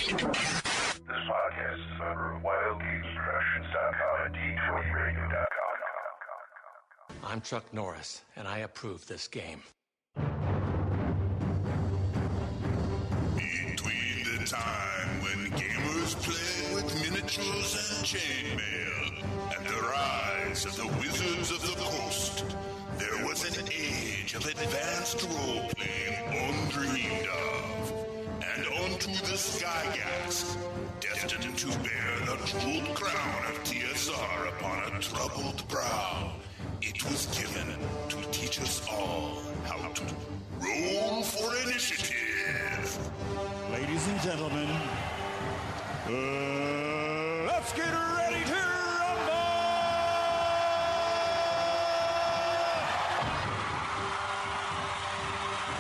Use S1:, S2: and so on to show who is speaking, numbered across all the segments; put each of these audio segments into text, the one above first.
S1: This podcast is a member of WildGamesProductions.com and D20Radio.com.
S2: I'm Chuck Norris, and I approve this game.
S3: Between the time when gamers played with miniatures and chainmail and the rise of the Wizards of the Coast, there was an age of advanced role-playing undreamed of. And onto the Skygax, destined to bear the jeweled crown of TSR upon a troubled brow, it was given to teach us all how to roll for initiative.
S4: Ladies and gentlemen, let's get ready to rumble!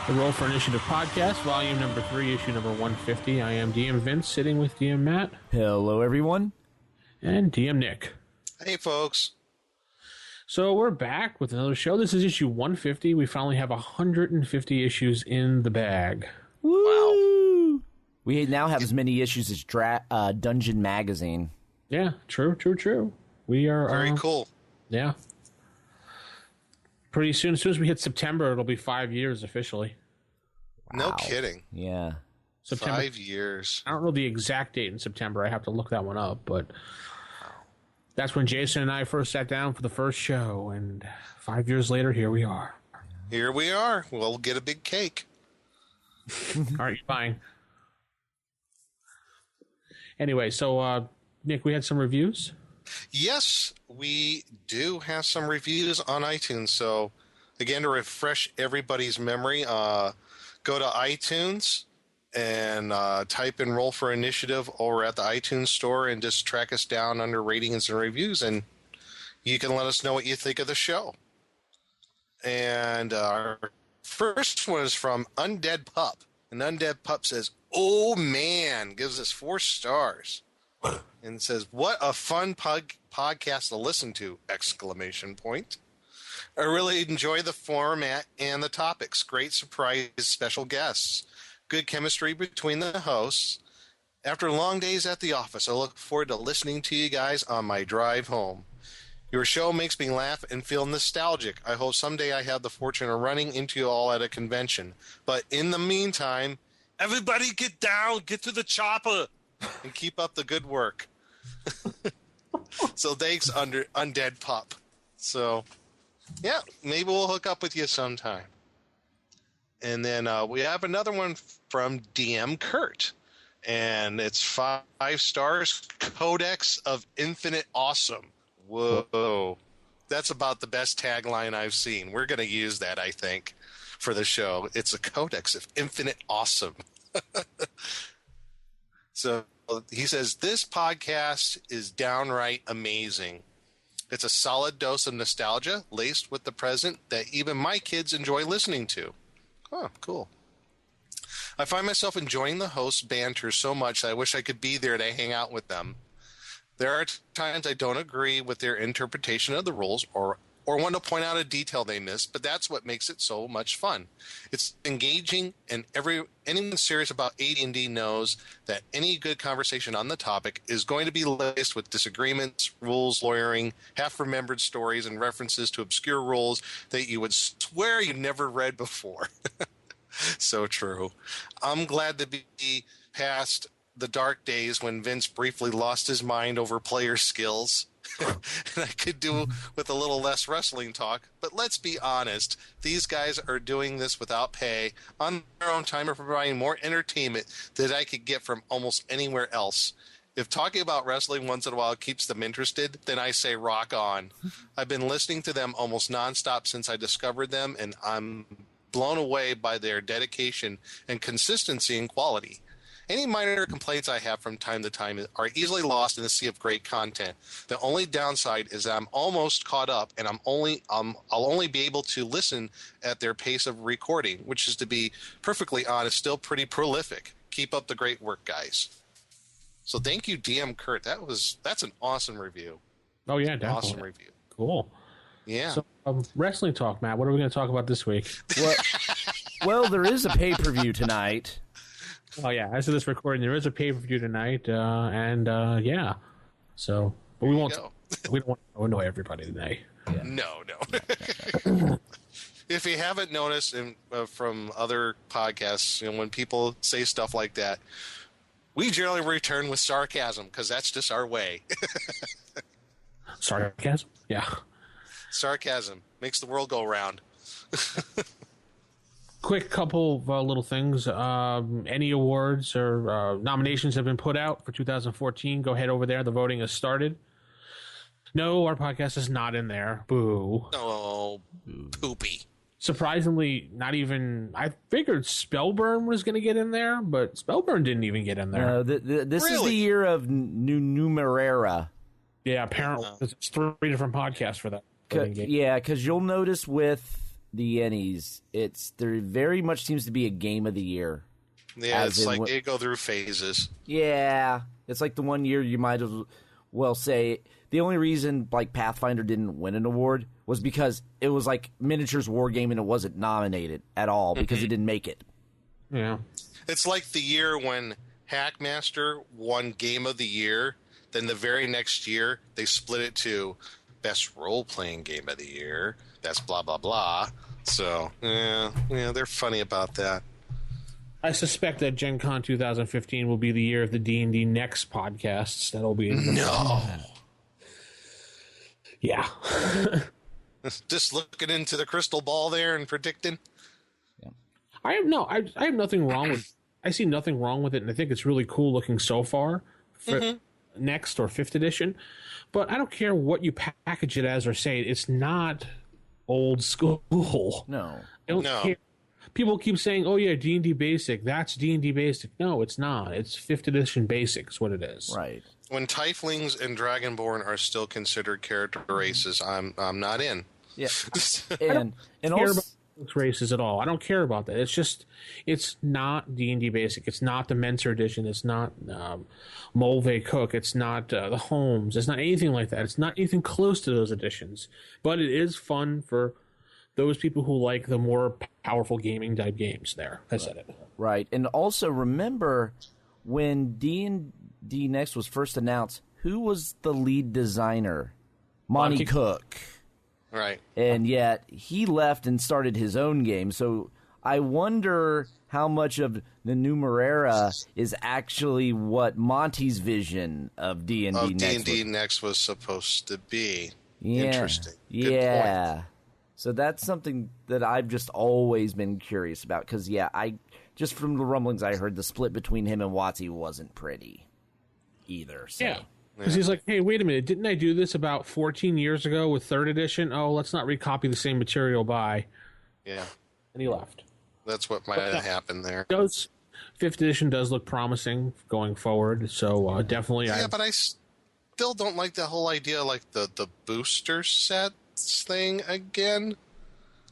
S5: The Roll for Initiative podcast, volume number 3, issue number 150. I am DM Vince, sitting with DM Matt.
S6: Hello, everyone.
S5: And DM Nick.
S7: Hey, folks.
S5: So we're back with another show. This is issue 150. We finally have 150 issues in the bag.
S6: Woo! Wow. We now have as many issues as Dungeon Magazine.
S5: Yeah, true. We are...
S7: Very cool.
S5: Yeah. Pretty soon, as soon as we hit September, it'll be 5 years officially.
S7: No
S6: Wow.
S7: kidding.
S6: Yeah.
S5: September.
S7: 5 years.
S5: I don't know the exact date in September. I have to look that one up, but that's when Jason and I first sat down for the first show, and 5 years later, here we are.
S7: Here we are. We'll get a big cake.
S5: All right, fine. Anyway, so, Nick, we had some reviews?
S7: Yes, we do have some reviews on iTunes. So, again, to refresh everybody's memory, go to iTunes and type in Roll for Initiative over at the iTunes store and just track us down under ratings and reviews, and you can let us know what you think of the show. And our first one is from Undead Pup. And Undead Pup says, "Oh, man," gives us 4 stars. And says, "What a fun podcast to listen to!" ! I really enjoy the format and the topics. Great surprise special guests. Good chemistry between the hosts. After long days at the office, I look forward to listening to you guys on my drive home. Your show makes me laugh and feel nostalgic. I hope someday I have the fortune of running into you all at a convention. But in the meantime, everybody get down, get to the chopper, and keep up the good work. So thanks, Undead Pup. So, yeah, maybe we'll hook up with you sometime. And then we have another one from DM Kurt. And it's 5 stars, Codex of Infinite Awesome. Whoa. That's about the best tagline I've seen. We're going to use that, I think, for the show. It's a Codex of Infinite Awesome. So he says, "This podcast is downright amazing. It's a solid dose of nostalgia laced with the present that even my kids enjoy listening to." Oh, cool. "I find myself enjoying the host's banter so much that I wish I could be there to hang out with them. There are times I don't agree with their interpretation of the rules or want to point out a detail they missed, but that's what makes it so much fun. It's engaging, and anyone serious about AD&D knows that any good conversation on the topic is going to be laced with disagreements, rules, lawyering, half-remembered stories, and references to obscure rules that you would swear you never read before." So true. I'm glad to be past the dark days when Vince briefly lost his mind over player skills. And I could do with a little less wrestling talk, but let's be honest, these guys are doing this without pay, on their own time, and providing more entertainment than I could get from almost anywhere else. If talking about wrestling once in a while keeps them interested, then I say rock on. I've been listening to them almost nonstop since I discovered them, and I'm blown away by their dedication and consistency and quality. Any minor complaints I have from time to time are easily lost in the sea of great content. The only downside is that I'm almost caught up, and I'll only be able to listen at their pace of recording, which is, to be perfectly honest, still pretty prolific. Keep up the great work, guys. So thank you, DM Kurt. That's an awesome review.
S5: Oh yeah, definitely.
S7: Awesome review.
S5: Cool.
S7: Yeah.
S5: So wrestling talk, Matt. What are we going to talk about this week?
S6: Well, there is a pay-per-view tonight.
S5: Oh yeah, as of this recording, there is a pay-per-view tonight, yeah. So, but we won't. We don't want to annoy everybody today.
S7: Yeah. No. If you haven't noticed from other podcasts, when people say stuff like that, we generally return with sarcasm because that's just our way.
S5: Sarcasm? Yeah.
S7: Sarcasm makes the world go round.
S5: Quick couple of little things. Any awards or nominations have been put out for 2014. Go head over there. The voting has started. No, our podcast is not in there. Boo.
S7: Oh, poopy.
S5: Surprisingly, not even. I figured Spellburn was going to get in there, but Spellburn didn't even get in there.
S6: No, this is the year of Numerera.
S5: Yeah, apparently it's 3 different podcasts for that.
S6: Yeah, because you'll notice with the Ennies, there very much seems to be a game of the year.
S7: Yeah, it's like they go through phases.
S6: Yeah, it's like the one year you might as well say the only reason like Pathfinder didn't win an award was because it was like Miniatures War Game and it wasn't nominated at all because it didn't make it.
S5: Yeah.
S7: It's like the year when Hackmaster won Game of the Year, then the very next year they split it to Best Role-Playing Game of the Year. That's blah, blah, blah. So, yeah, they're funny about that.
S5: I suspect that Gen Con 2015 will be the year of the D&D Next podcasts. That'll be...
S7: No.
S5: Yeah.
S7: Just looking into the crystal ball there and predicting.
S5: Yeah. I have nothing wrong with. I see nothing wrong with it, and I think it's really cool looking so far for next or 5th edition. But I don't care what you package it as or say. It's not old school.
S6: No,
S5: I don't care. People keep saying, "Oh yeah, D&D Basic." That's D&D Basic. No, it's not. It's 5th edition Basic. Is what it is.
S6: Right.
S7: When Tieflings and Dragonborn are still considered character races, I'm not in.
S6: Yeah,
S5: and also about races at all. I don't care about that. It's not D&D Basic. It's not the Mentor edition. It's not Mulvey Cook. It's not the Holmes. It's not anything like that. It's not anything close to those editions. But it is fun for those people who like the more powerful gaming type games. There, I said it.
S6: Right, and also remember when D&D Next was first announced, who was the lead designer? Monty Cook.
S7: Right.
S6: And yet he left and started his own game. So I wonder how much of the Numerera is actually what Monty's vision of D&D Next
S7: D&D Next was supposed to be.
S6: Yeah.
S7: Interesting. Good point.
S6: So that's something that I've just always been curious about. Because, I just from the rumblings I heard, the split between him and WotC wasn't pretty either. So.
S5: Yeah. Because he's like, hey, wait a minute, didn't I do this about 14 years ago with 3rd edition? Oh, let's not recopy the same material by.
S7: Yeah.
S5: And he left.
S7: That's what might have happened there.
S5: 5th edition does look promising going forward, so definitely.
S7: Yeah, but I still don't like the whole idea, like the booster sets thing again.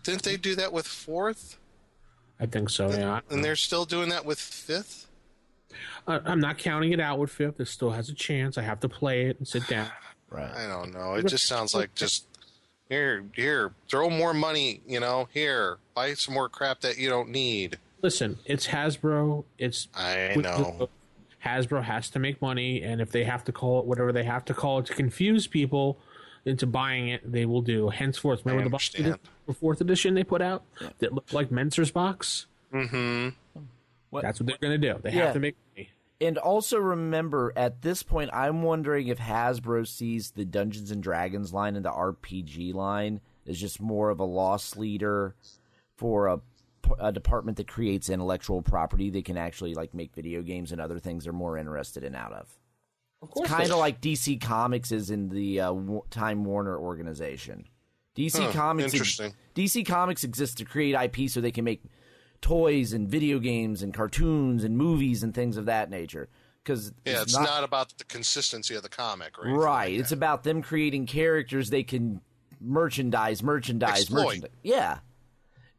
S7: Didn't they do that with 4th?
S5: I think so, yeah.
S7: And they're still doing that with 5th?
S5: I'm not counting it out with 5th. It still has a chance. I have to play it and sit down.
S6: Right.
S7: I don't know. It just sounds like just here, throw more money, here, buy some more crap that you don't need.
S5: Listen, it's Hasbro.
S7: I know.
S5: Hasbro has to make money, and if they have to call it whatever they have to call it to confuse people into buying it, they will do. Henceforth, remember the box the 4th edition they put out that looked like Mentor's box?
S7: Mm-hmm.
S5: That's what they're going to do. They have to make money.
S6: And also remember, at this point, I'm wondering if Hasbro sees the Dungeons & Dragons line and the RPG line as just more of a loss leader for a department that creates intellectual property they can actually make video games and other things they're more interested in out of.
S5: Of course,
S6: kind of like DC Comics is in the Time Warner organization. DC Comics exists to create IP so they can make toys and video games and cartoons and movies and things of that nature. Because
S7: it's not about the consistency of the comic, right?
S6: Right. It's about them creating characters they can merchandise. Yeah.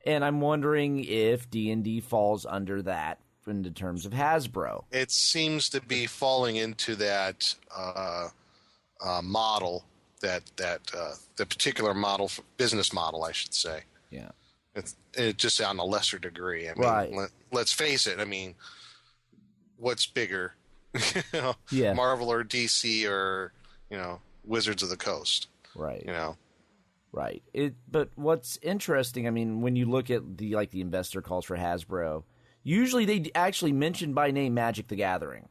S6: And I'm wondering if D&D falls under that in the terms of Hasbro.
S7: It seems to be falling into that model, that the particular model, business model, I should say.
S6: Yeah.
S7: It's just on a lesser degree. I mean,
S6: right.
S7: Let's face it. I mean, what's bigger, Marvel or DC or Wizards of the Coast,
S6: right?
S7: Right.
S6: But what's interesting, I mean, when you look at the investor calls for Hasbro, usually they actually mention by name Magic the Gathering.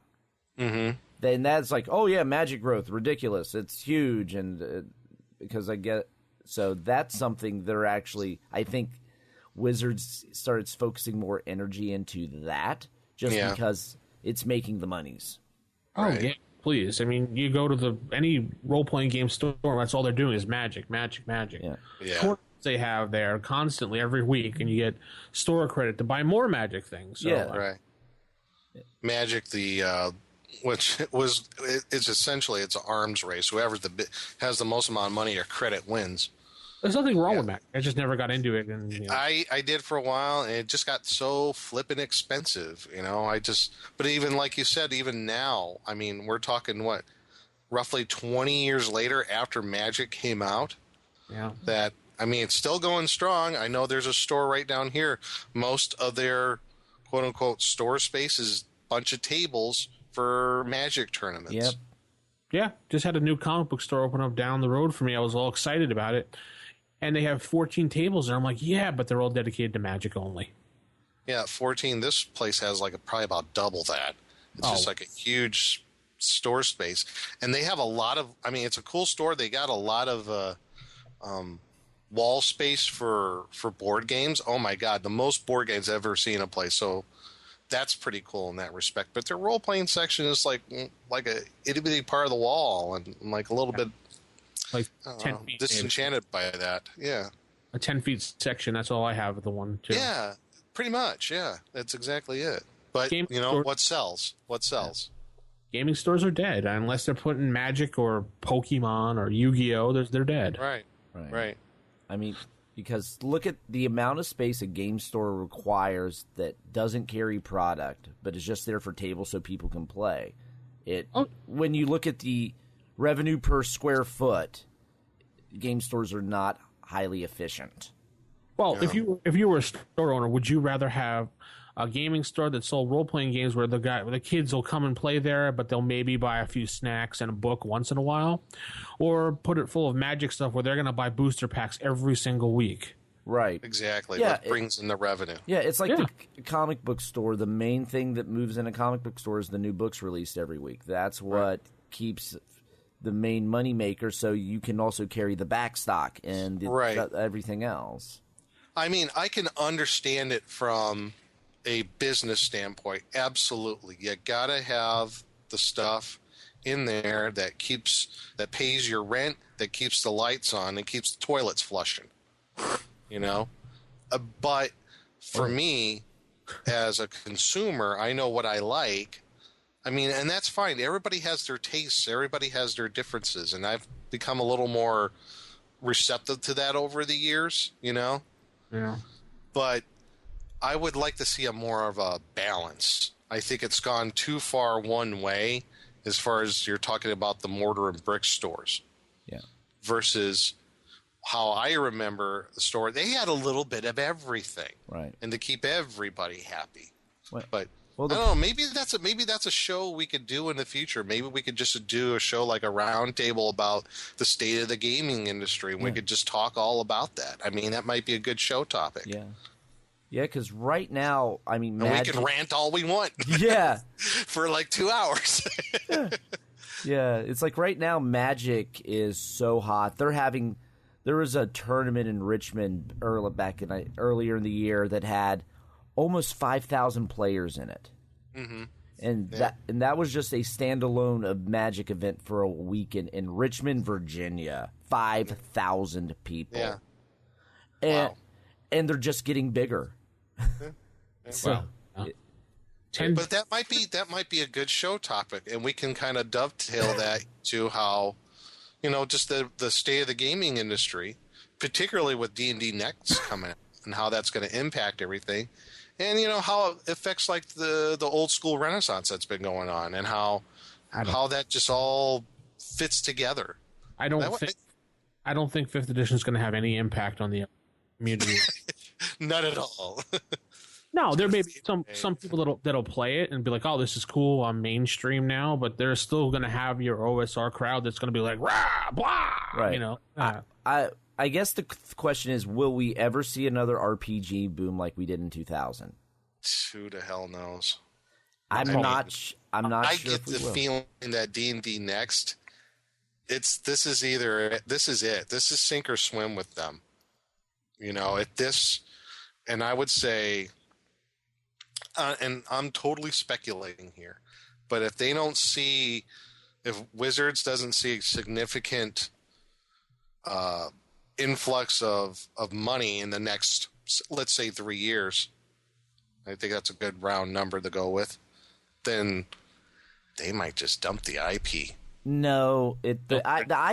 S7: Mm-hmm.
S6: Then that's like, oh yeah, Magic growth, ridiculous, it's huge, and because so that's something they're actually, I think, Wizards starts focusing more energy into that just because it's making the monies.
S5: Oh yeah, please. I mean, you go to any role-playing game store, that's all they're doing is Magic.
S6: Yeah.
S5: Tournaments they have there constantly every week, and you get store credit to buy more Magic things. So,
S7: right. Magic, it's essentially it's an arms race. Whoever has the most amount of money or credit wins.
S5: There's nothing wrong with Magic. I just never got into it. And
S7: I did for a while, and it just got so flippin' expensive. But even like you said, even now, I mean, we're talking roughly 20 years later after Magic came out.
S5: Yeah.
S7: That, I mean, it's still going strong. I know there's a store right down here. Most of their quote unquote store space is a bunch of tables for Magic tournaments.
S6: Yep.
S5: Yeah, just had a new comic book store open up down the road for me. I was all excited about it. And they have 14 tables there. I'm like, yeah, but they're all dedicated to Magic only.
S7: Yeah, 14. This place has probably about double that. It's just like a huge store space. And they have a lot of, I mean, it's a cool store. They got a lot of wall space for board games. Oh my God, the most board games I've ever seen in a place. So that's pretty cool in that respect. But their role-playing section is like a itty-bitty part of the wall and like a little bit
S5: like 10 feet
S7: disenchanted by that. Yeah,
S5: a 10 feet section. That's all I have of the one too.
S7: Yeah, pretty much. Yeah, that's exactly it. But what sells? What sells?
S5: Gaming stores are dead unless they're putting Magic or Pokemon or Yu-Gi-Oh. They're dead.
S7: Right.
S6: I mean, because look at the amount of space a game store requires that doesn't carry product, but is just there for tables so people can play. When you look at the revenue per square foot, game stores are not highly efficient.
S5: Well, if you were a store owner, would you rather have a gaming store that sold role-playing games where the kids will come and play there, but they'll maybe buy a few snacks and a book once in a while, or put it full of Magic stuff where they're going to buy booster packs every single week?
S6: Right.
S7: Exactly.
S6: Yeah,
S7: what brings in the revenue.
S6: Yeah, it's like the comic book store. The main thing that moves in a comic book store is the new books released every week. That's what keeps the main money maker, so you can also carry the back stock and everything else.
S7: I mean, I can understand it from a business standpoint. Absolutely. You got to have the stuff in there that pays your rent, that keeps the lights on, and keeps the toilets flushing. But for me, as a consumer, I know what I like. I mean, and that's fine. Everybody has their tastes. Everybody has their differences. And I've become a little more receptive to that over the years, Yeah. But I would like to see more of a balance. I think it's gone too far one way as far as you're talking about the mortar and brick stores.
S6: Yeah.
S7: Versus how I remember the store, they had a little bit of everything.
S6: Right.
S7: And to keep everybody happy. But
S6: I don't
S7: know, maybe that's a show we could do in the future. Maybe we could just do a show like a round table about the state of the gaming industry, and we could just talk all about that. I mean, that might be a good show topic.
S6: Yeah. Yeah, because right now, I mean,
S7: we can rant all we want.
S6: Yeah.
S7: For like 2 hours.
S6: Yeah, it's like right now, Magic is so hot. There was a tournament in Richmond earlier in the year that had almost 5,000 players in it.
S7: Mm-hmm.
S6: And that was just a standalone of Magic event for a weekend in Richmond, Virginia. 5,000 people. Yeah. And they're just getting bigger.
S7: But that might be a good show topic, and we can kind of dovetail that to how, just the state of the gaming industry, particularly with D&D Next coming, and how that's going to impact everything, and how it affects like the old school Renaissance that's been going on, and how that just all fits together.
S5: I don't think 5th edition is going to have any impact on the community.
S7: Not at all.
S5: No, there may be some people that'll play it and be like, "Oh, this is cool. I'm mainstream now," but they're still going to have your OSR crowd that's going to be like, "Rah, blah,"
S6: right?
S5: You know.
S6: I guess the question is, will we ever see another RPG boom like we did in 2000?
S7: Who the hell knows?
S6: I'm not sure.
S7: I get the feeling that D&D Next, this is it. This is sink or swim with them. You know, and I would say, and I'm totally speculating here, but if Wizards doesn't see a significant influx of money in the next, let's say, 3 years, I think that's a good round number to go with, then they might just dump the IP.
S6: No, the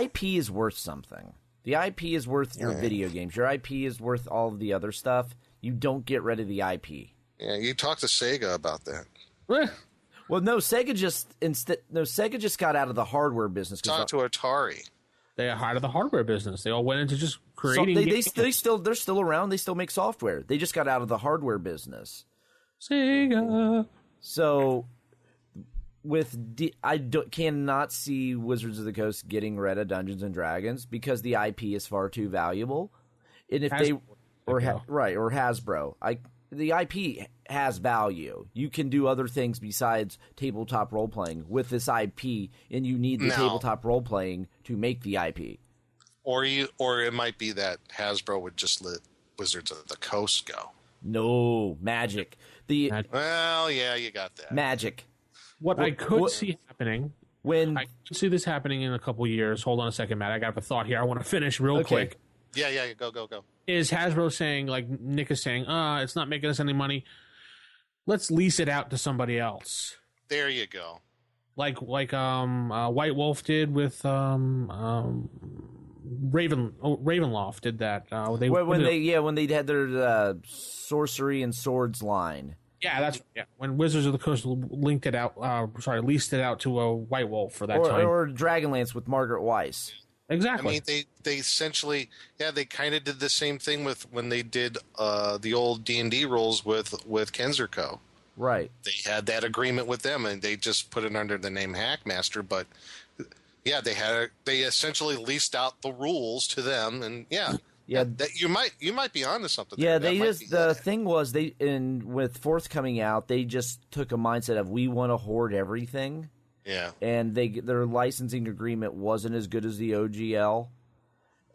S6: IP is worth something. The IP is worth your video games. Your IP is worth all of the other stuff. You don't get rid of the IP.
S7: Yeah, you talked to Sega about that.
S6: Well, no, Sega just got out of the hardware business.
S7: Talk to Atari.
S5: They got out of the hardware business. They all went into just creating.
S6: They're still around. They still make software. They just got out of the hardware business.
S5: Sega.
S6: So, cannot see Wizards of the Coast getting rid of Dungeons and Dragons because the IP is far too valuable. And if or Hasbro, the IP has value. You can do other things besides tabletop role playing with this IP, and you need the tabletop role playing to make the IP.
S7: Or it might be that Hasbro would just let Wizards of the Coast go.
S6: No, Magic.
S7: Well, yeah, you got that.
S6: Magic.
S5: What I could see happening, I could see this happening in a couple years. Hold on a second, Matt. I got a thought here. I want to finish real quick.
S7: Yeah, go.
S5: Is Hasbro saying, like Nick is saying, it's not making us any money. Let's lease it out to somebody else.
S7: There you go.
S5: Like White Wolf did with Ravenloft did that.
S6: When they had their sorcery and swords line.
S5: Yeah, that's when Wizards of the Coast leased it out to a White Wolf for that time.
S6: Or Dragonlance with Margaret Weiss.
S5: Exactly.
S7: I mean, they essentially, they kind of did the same thing with when they did the old D&D rules with Kenzerco.
S6: Right.
S7: They had that agreement with them, and they just put it under the name Hackmaster. But they essentially leased out the rules to them, and that you might be onto something.
S6: Yeah,
S7: there.
S6: the thing was with Fourth coming out, they just took a mindset of we want to hoard everything.
S7: Yeah,
S6: and their licensing agreement wasn't as good as the OGL,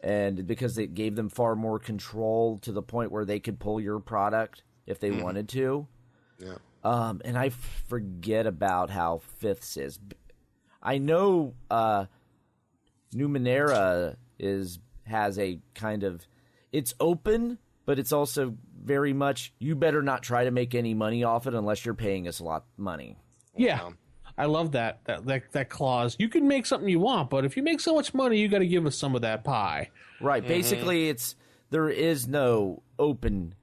S6: and because it gave them far more control to the point where they could pull your product if they wanted to.
S7: Yeah.
S6: And I forget about how Fifths is. I know Numenera has a kind of, it's open, but it's also very much, you better not try to make any money off it unless you're paying us a lot of money.
S5: Yeah. I love that clause. You can make something you want, but if you make so much money, you got to give us some of that pie.
S6: Right. Mm-hmm. Basically, there is no open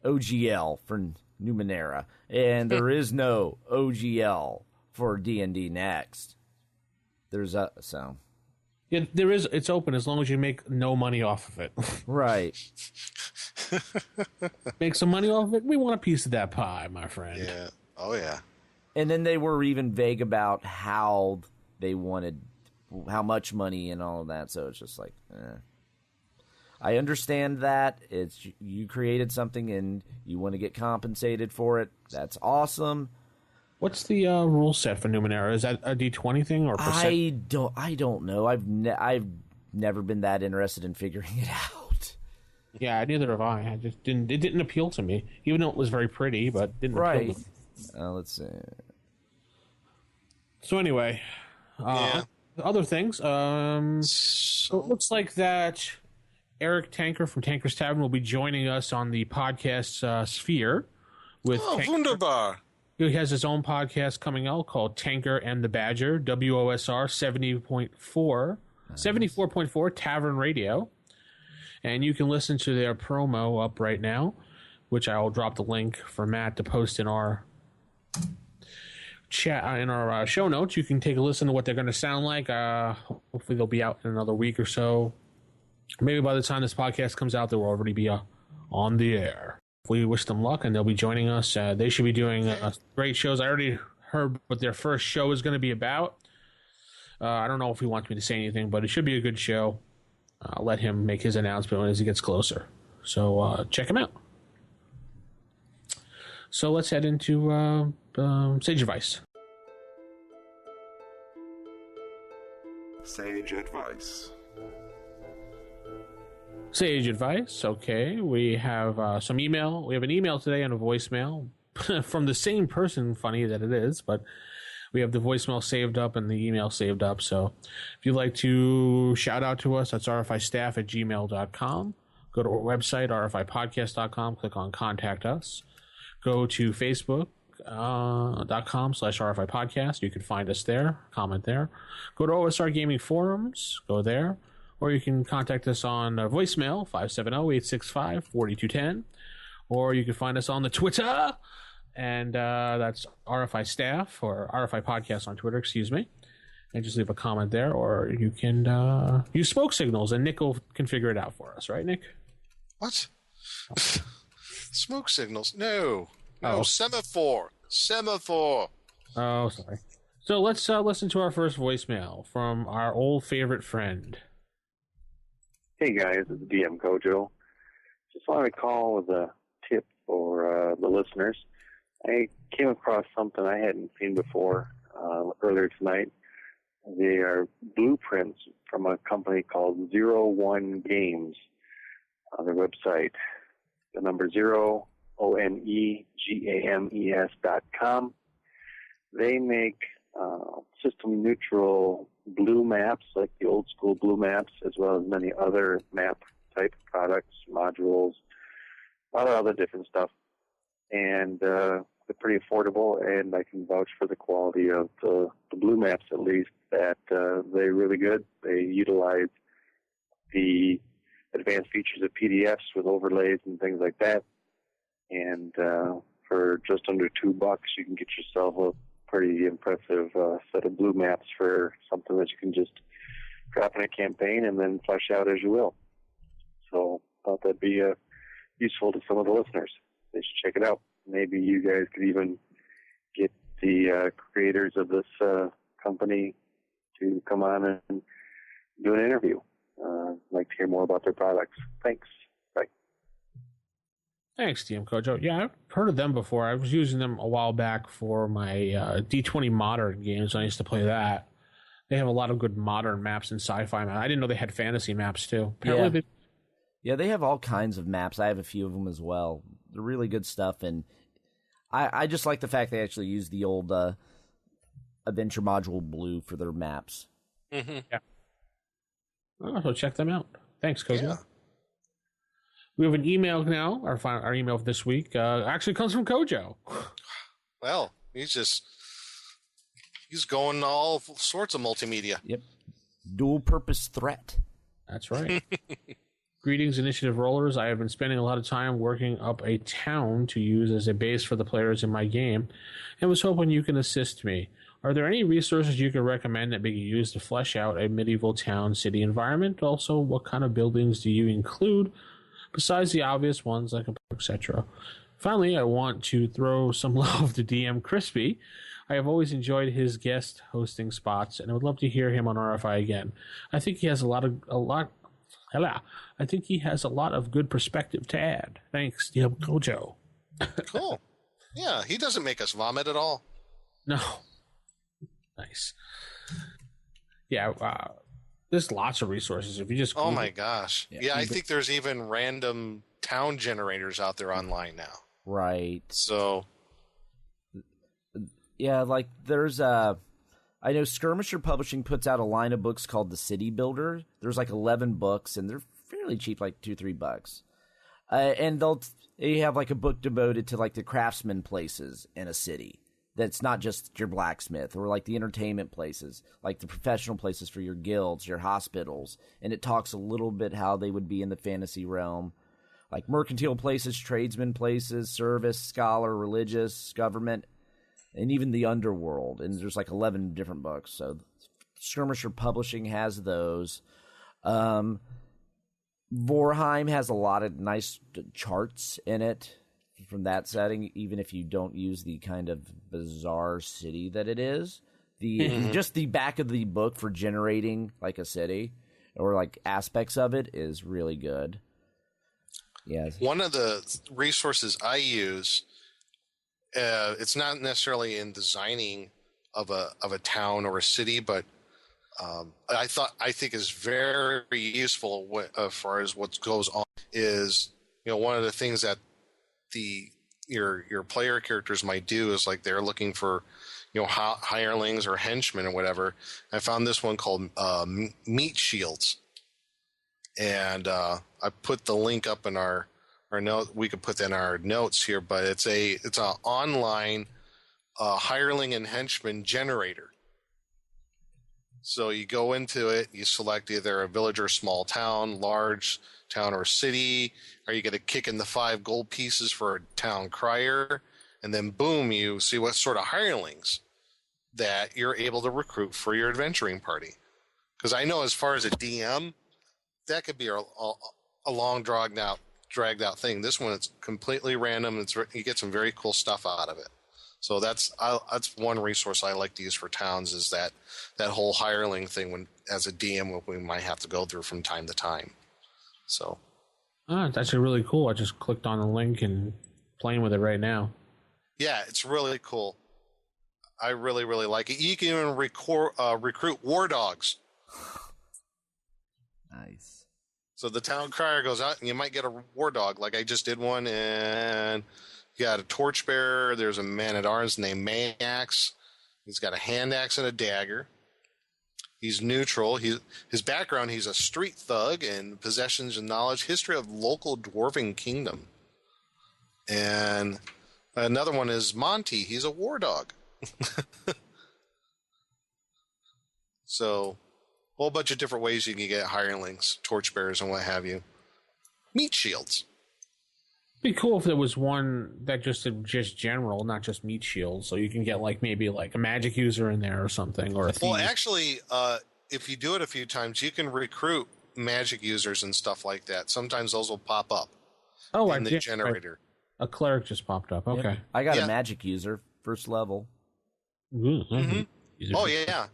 S6: OGL for Numenera, and there is no OGL for D&D Next.
S5: Yeah, there is. It's open as long as you make no money off of it.
S6: Right.
S5: Make some money off of it. We want a piece of that pie, my friend.
S7: Yeah. Oh yeah.
S6: And then they were even vague about how they wanted, how much money and all of that. So it's just like, I understand that you created something and you want to get compensated for it. That's awesome.
S5: What's the rule set for Numenera? Is that a D20 thing or percent?
S6: I don't know. I've never been that interested in figuring it out.
S5: Yeah, neither have I. It didn't appeal to me, even though it was very pretty, but it didn't appeal to me.
S6: Let's see.
S5: So anyway, other things. So it looks like that Eric Tanker from Tanker's Tavern will be joining us on the podcast sphere. With
S7: wunderbar.
S5: He has his own podcast coming out called Tanker and the Badger, WOSR 74.4 Tavern Radio. And you can listen to their promo up right now, which I will drop the link for Matt to post in our chat in our show notes. You can take a listen to what they're going to sound like. Hopefully they'll be out in another week or so. Maybe by the time this podcast comes out, they will already be on the air. we wish them luck, and they'll be joining us. They should be doing great shows. I already heard what their first show is going to be about. I don't know if he wants me to say anything, but it should be a good show. I'll let him make his announcement as he gets closer. So check him out. So let's head into Sage Advice.
S8: Sage Advice.
S5: Sage Advice. Okay, we have some email. We have an email today and a voicemail from the same person. Funny that it is, but we have the voicemail saved up and the email saved up. So if you'd like to shout out to us, that's rfistaff@gmail.com. Go to our website, rfipodcast.com. Click on Contact Us. Go to facebook.com/rfipodcast. You can find us there. Comment there. Go to OSR Gaming Forums. Go there. Or you can contact us on voicemail, 570-865-4210. Or you can find us on the Twitter, and that's RFI Staff, or RFI Podcast on Twitter, excuse me. And just leave a comment there. Or you can use smoke signals, and Nick can figure it out for us. Right, Nick?
S7: What? Smoke signals? No. No, semaphore. Semaphore.
S5: Oh, sorry. So let's listen to our first voicemail from our old favorite friend.
S9: Hey guys, it's DM Kojo. Just wanted to call with a tip for the listeners. I came across something I hadn't seen before earlier tonight. They are blueprints from a company called 01 Games on their website. The number ONEGAMES.com. They make system neutral blue maps, like the old school blue maps, as well as many other map type products, modules, a lot of other different stuff. And they're pretty affordable, and I can vouch for the quality of the blue maps, at least, that they're really good. They utilize the advanced features of PDFs with overlays and things like that. And for just under $2, you can get yourself a pretty impressive set of blue maps for something that you can just drop in a campaign and then flesh out as you will. So I thought that'd be useful to some of the listeners. They should check it out. Maybe you guys could even get the creators of this company to come on and do an interview. I'd like to hear more about their products. Thanks. Bye.
S5: Thanks, DM Kojo. Yeah, I've heard of them before. I was using them a while back for my D20 Modern games. I used to play that. They have a lot of good modern maps and sci-fi maps. I didn't know they had fantasy maps, too. Apparently
S6: Yeah, they have all kinds of maps. I have a few of them as well. They're really good stuff, and I just like the fact they actually use the old Adventure Module Blue for their maps.
S7: Mm-hmm.
S5: Yeah. Oh, so check them out. Thanks, Kojo.
S7: Yeah.
S5: We have an email now. Our email of this week actually comes from Kojo.
S7: Well, he's going all sorts of multimedia.
S6: Yep. Dual purpose threat.
S5: That's right. Greetings, Initiative Rollers. I have been spending a lot of time working up a town to use as a base for the players in my game, and was hoping you can assist me. Are there any resources you can recommend that may be used to flesh out a medieval town city environment? Also, what kind of buildings do you include, besides the obvious ones like a park, etc.? Finally, I want to throw some love to DM Crispy. I have always enjoyed his guest hosting spots, and I would love to hear him on RFI again. I think he has a lot of good perspective to add. Thanks, DM Kojo.
S7: Cool. Yeah, he doesn't make us vomit at all.
S5: No. Nice. Yeah, there's lots of resources. If you just
S7: Oh my gosh. Yeah, I think there's even random town generators out there online now.
S6: Right.
S7: So
S6: yeah, like there's I know Skirmisher Publishing puts out a line of books called The City Builder. There's like 11 books, and they're fairly cheap, like $2-3. And they have like a book devoted to like the craftsman places in a city. That's not just your blacksmith, or like the entertainment places, like the professional places for your guilds, your hospitals. And it talks a little bit how they would be in the fantasy realm, like mercantile places, tradesman places, service, scholar, religious, government, and even the underworld. And there's like 11 different books. So Skirmisher Publishing has those. Vorheim has a lot of nice charts in it. from that setting, even if you don't use the kind of bizarre city that it is. Just the back of the book for generating like a city or like aspects of it is really good. Yes.
S7: One of the resources I use, it's not necessarily in designing of a town or a city, but I think is very useful as far as what goes on is, one of the things that your player characters might do is like they're looking for, hirelings or henchmen or whatever. I found this one called meat shields, and I put the link up in our note. We could put that in our notes here, but it's an online hireling and henchman generator. So you go into it, you select either a village or small town, large town or city, or you get a kick in the 5 gold pieces for a town crier, and then boom, you see what sort of hirelings that you're able to recruit for your adventuring party. Because I know as far as a DM, that could be a long dragged out thing. This one, it's completely random. You get some very cool stuff out of it. So that's one resource I like to use for towns is that whole hireling thing when as a DM we might have to go through from time to time. So
S5: it's actually really cool. I just clicked on the link and playing with it right now.
S7: Yeah, it's really cool. I really, really like it. You can even recruit war dogs.
S6: Nice.
S7: So the town crier goes out and you might get a war dog. Like I just did one, and you got a torchbearer. There's a man-at-arms named Mayax. He's got a hand axe and a dagger. He's neutral. His background, he's a street thug and possessions and knowledge, history of local dwarven kingdom. And another one is Monty. He's a war dog. So, a whole bunch of different ways you can get hirelings, torchbearers, and what have you. Meat shields.
S5: It'd be cool if there was one that just general, not just meat shields, so you can get maybe a magic user in there or something, or a thief.
S7: Well, actually, if you do it a few times, you can recruit magic users and stuff like that. Sometimes those will pop up in the generator.
S5: Right. A cleric just popped up. Okay.
S6: Yep. I got a magic user, first level.
S5: Mm-hmm.
S7: Oh, yeah.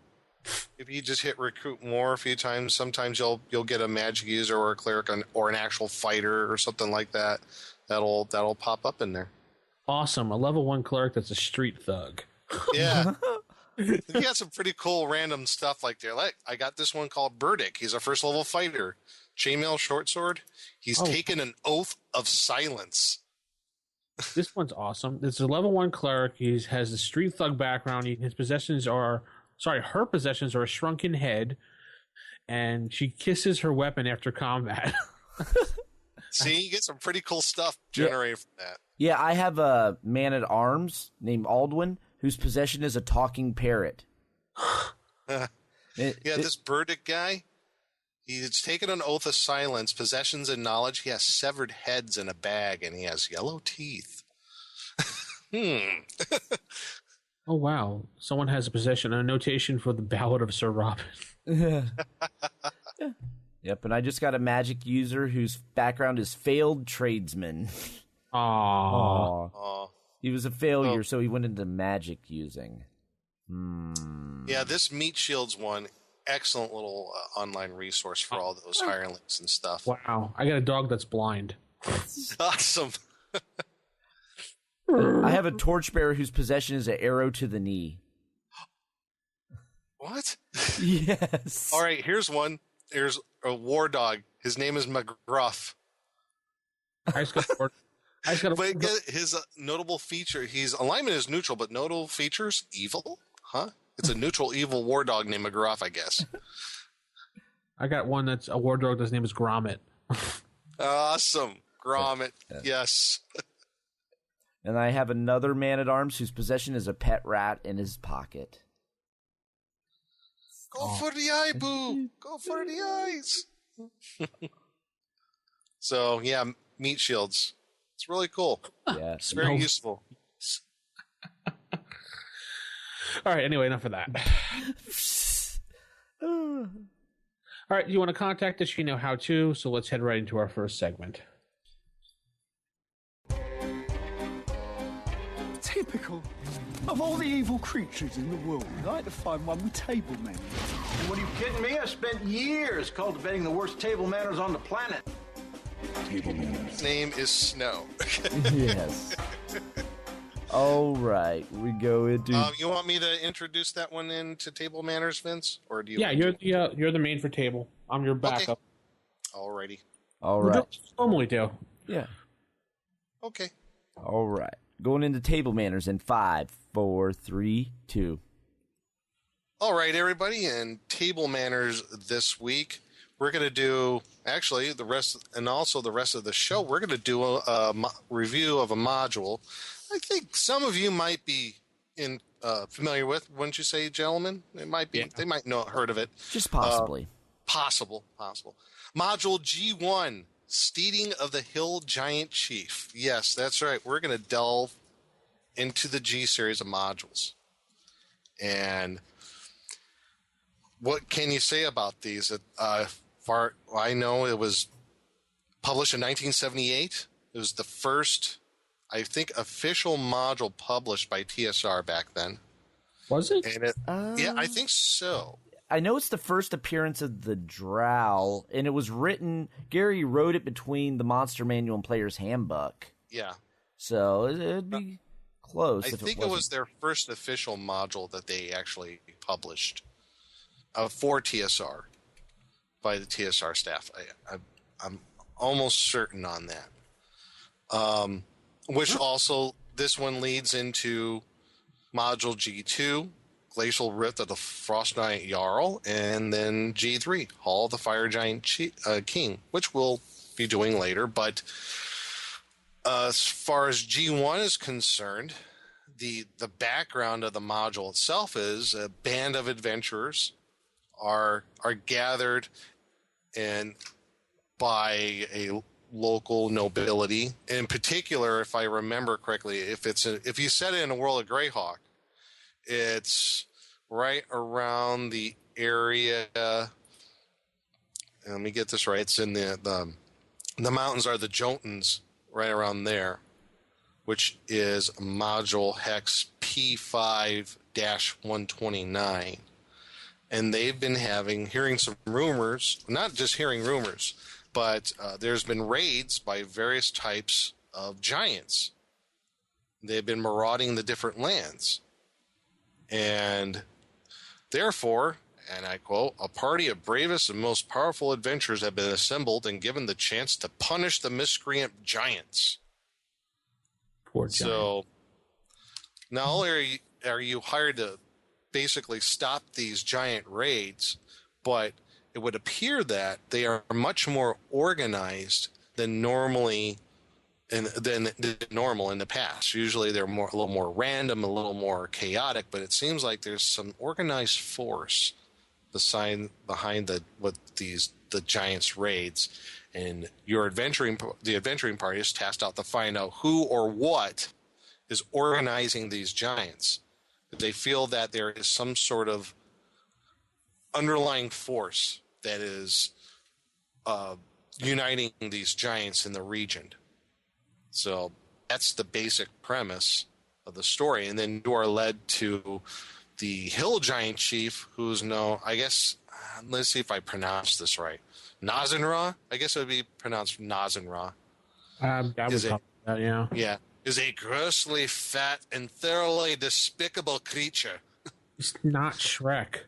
S7: If you just hit recruit more a few times, sometimes you'll get a magic user or a cleric or an actual fighter or something like that. That'll pop up in there.
S5: Awesome. A level 1 cleric that's a street thug.
S7: Yeah. You got some pretty cool random stuff like there. Like I got this one called Burdick. He's a first level fighter. Chainmail short sword. He's taken an oath of silence.
S5: This one's awesome. It's a level 1 cleric. He has a street thug background. Her possessions are a shrunken head, and she kisses her weapon after combat.
S7: See, you get some pretty cool stuff generated from that.
S6: Yeah, I have a man-at-arms named Aldwin, whose possession is a talking parrot.
S7: This Burdick guy, he's taken an oath of silence, possessions and knowledge. He has severed heads in a bag, and he has yellow teeth.
S5: Oh, wow. Someone has a possession, a notation for the Ballad of Sir Robin.
S6: Yep, and I just got a magic user whose background is failed tradesman.
S5: Aww.
S6: He was a failure, so he went into magic using.
S7: Yeah, this Meat Shields one, excellent little online resource for all those hirelings and stuff.
S5: Wow. I got a dog that's blind.
S7: Awesome.
S6: I have a torchbearer whose possession is an arrow to the knee.
S7: What?
S6: Yes.
S7: All right, here's one. Here's a war dog. His name is McGruff. But his notable feature, his alignment is neutral, but notable features, evil? Huh? It's a neutral evil war dog named McGruff, I guess.
S5: I got one that's a war dog. His name is Gromit.
S7: Awesome. Gromit. Yes.
S6: And I have another man-at-arms whose possession is a pet rat in his pocket.
S7: Go for the eye, boo! Go for the eyes! So, yeah, meat shields. It's really cool.
S6: Yeah.
S7: It's very useful.
S5: All right, anyway, enough of that. All right, you want to contact us, you know how to, so let's head right into our first segment.
S8: typical. Of all the evil creatures in the world, I had to find one with table manners.
S10: What, are you kidding me? I spent years cultivating the worst table manners on the planet.
S8: Table manners.
S7: His name is Snow.
S6: Yes. All right, we go into.
S7: You want me to introduce that one into table manners, Vince, or do you?
S5: Yeah, you're the main for table. I'm your backup.
S7: Okay. Alrighty.
S6: All right.
S5: Normally do.
S6: Yeah.
S7: Okay.
S6: All right. Going into table manners in 5, 4, 3, 2.
S7: All right, everybody, and table manners this week. We're going to do, actually, the rest of the show, we're going to do a review of a module I think some of you might be familiar with, wouldn't you say, gentlemen? It might be. Yeah. They might not heard of it.
S6: Just possibly.
S7: Possible. Module G1, Steading of the Hill Giant Chief. Yes, that's right. We're going to delve into the G series of modules. And what can you say about these? Far I know, it was published in 1978. It was the first, I think, official module published by TSR back then.
S5: Was it?
S7: And yeah, I think so.
S6: I know it's the first appearance of the Drow, and it was written, Gary wrote it between the Monster Manual and Player's Handbook.
S7: Yeah.
S6: So it'd be close.
S7: I think it was their first official module that they actually published for TSR by the TSR staff. I'm almost certain on that. Which also, this one leads into Module G2, Glacial Rift of the Frost Giant Jarl, and then G3, Hall of the Fire Giant King, which we'll be doing later. But as far as G1 is concerned, the background of the module itself is a band of adventurers are gathered and by a local nobility. In particular, if I remember correctly, if you set it in a world of Greyhawk, it's right around the area. Let me get this right. It's in the mountains are the Jotuns, right around there, which is module hex P5-129. And they've been hearing some rumors, not just hearing rumors, but there's been raids by various types of giants. They've been marauding the different lands. And therefore, and I quote, a party of bravest and most powerful adventurers have been assembled and given the chance to punish the miscreant giants.
S5: Poor giant.
S7: So, not only are you hired to basically stop these giant raids, but it would appear that they are much more organized than normal in the past. Usually they're a little more random, a little more chaotic, but it seems like there's some organized force behind the giants' raids, and the adventuring party is tasked out to find out who or what is organizing these giants. They feel that there is some sort of underlying force that is uniting these giants in the region. So that's the basic premise of the story. And then you are led to the Hill Giant Chief, who's known, I guess, let's see if I pronounce this right. Nazenra? I guess it would be pronounced Nazenra.
S5: I would call that, yeah.
S7: Yeah. Is a grossly fat and thoroughly despicable creature.
S5: It's not Shrek.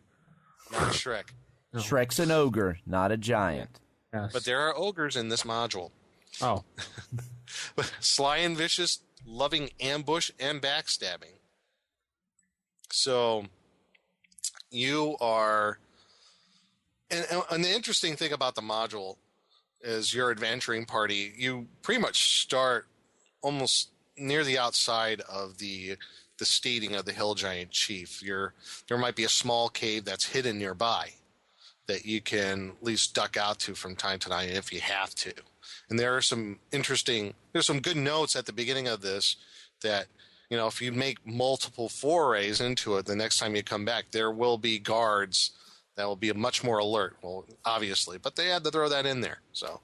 S7: Not Shrek.
S6: No. Shrek's an ogre, not a giant.
S5: Yes.
S7: But there are ogres in this module.
S5: Oh.
S7: Sly and vicious, loving ambush and backstabbing. So you are... And the interesting thing about the module is your adventuring party, you pretty much start almost near the outside of the steading of the Hill Giant Chief. There might be a small cave that's hidden nearby that you can at least duck out to from time to time if you have to. And there's some good notes at the beginning of this that, if you make multiple forays into it, the next time you come back, there will be guards that will be much more alert. Well, obviously, but they had to throw that in there. So,